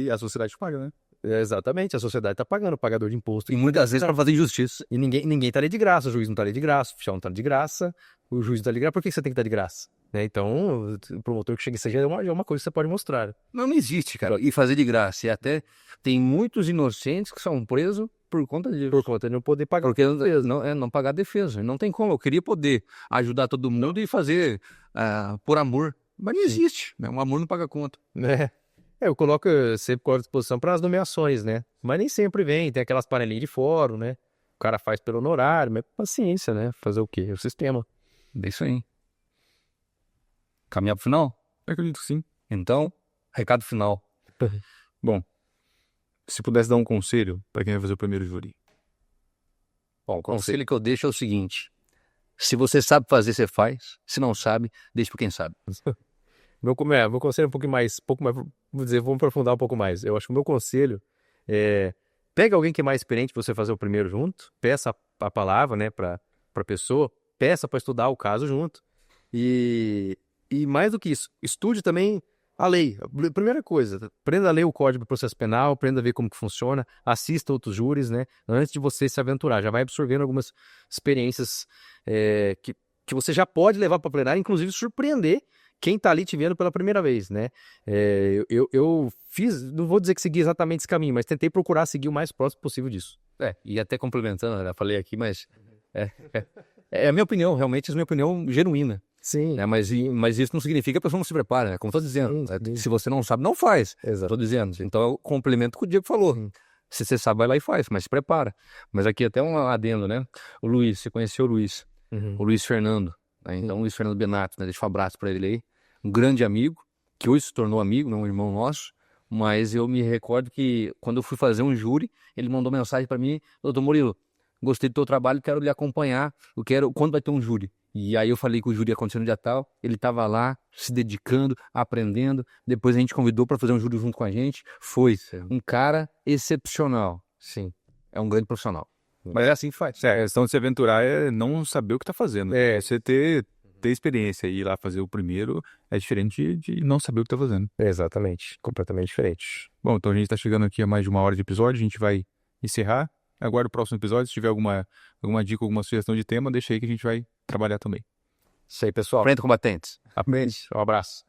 E a sociedade paga, né? Exatamente, a sociedade tá pagando, o pagador de imposto. E muitas vezes pra fazer injustiça. E ninguém tá ali de graça, o juiz não tá ali de graça, o oficial não tá ali de graça, o juiz não tá ali de graça, por que você tem que estar de graça? Né? Então, o promotor que chega, isso já é uma coisa que você pode mostrar. Não existe, cara. E fazer de graça. E até tem muitos inocentes que são presos por conta disso. Por conta de não poder pagar. Porque não pagar a defesa. Não tem como. Eu queria poder ajudar todo mundo e fazer por amor. Mas não existe. Né? Um amor não paga conta. Eu sempre coloco à disposição para as nomeações, né? Mas nem sempre vem, tem aquelas panelinhas de fórum, né? O cara faz pelo honorário, mas paciência, né? Fazer o quê? É o sistema. É isso aí. Caminhar pro final? Eu acredito que sim. Então, recado final. Bom, se pudesse dar um conselho pra quem vai fazer o primeiro júri. Bom, o conselho que eu deixo é o seguinte. Se você sabe fazer, você faz. Se não sabe, deixa pra quem sabe. Meu conselho é um pouco mais, vamos aprofundar um pouco mais. Eu acho que o meu conselho é, pega alguém que é mais experiente pra você fazer o primeiro junto, peça a palavra, né, pra pessoa, peça pra estudar o caso junto. E mais do que isso, estude também a lei. Primeira coisa, aprenda a ler o Código de Processo Penal, aprenda a ver como que funciona, assista outros júris, né, antes de você se aventurar. Já vai absorvendo algumas experiências que você já pode levar para plenário, inclusive surpreender quem tá ali te vendo pela primeira vez, né? Eu fiz, não vou dizer que segui exatamente esse caminho, mas tentei procurar seguir o mais próximo possível disso. E até complementando, já falei aqui, mas é a minha opinião, realmente é a minha opinião genuína. Sim. Né? Mas isso não significa que a pessoa não se prepara, né? Como eu tô dizendo. Sim. Se você não sabe, não faz. Exato. Tô dizendo. Então eu complemento o que o Diego falou. Se você sabe, vai lá e faz, mas se prepara. Mas aqui até um adendo, né? O Luiz, você conheceu o Luiz. O Luiz Fernando. Né? Então o Luiz Fernando Benato, né? Deixa um abraço pra ele aí. Um grande amigo, que hoje se tornou amigo, não um irmão nosso. Mas eu me recordo que quando eu fui fazer um júri, ele mandou mensagem pra mim: doutor Murilo, gostei do teu trabalho, quero lhe acompanhar, quando vai ter um júri. E aí eu falei que o júri ia acontecer no dia tal, ele estava lá, se dedicando, aprendendo, depois a gente convidou para fazer um júri junto com a gente, foi um cara excepcional. Sim. É um grande profissional. Mas é assim que faz. A questão de se aventurar é não saber o que tá fazendo. Você ter experiência e ir lá fazer o primeiro é diferente de não saber o que tá fazendo. Exatamente, completamente diferente. Bom, então a gente tá chegando aqui a mais de 1 hora de episódio, a gente vai encerrar. Aguarde o próximo episódio, se tiver alguma dica, alguma sugestão de tema, deixa aí que a gente vai trabalhar também. Isso aí, pessoal. Frente combatentes. Um abraço.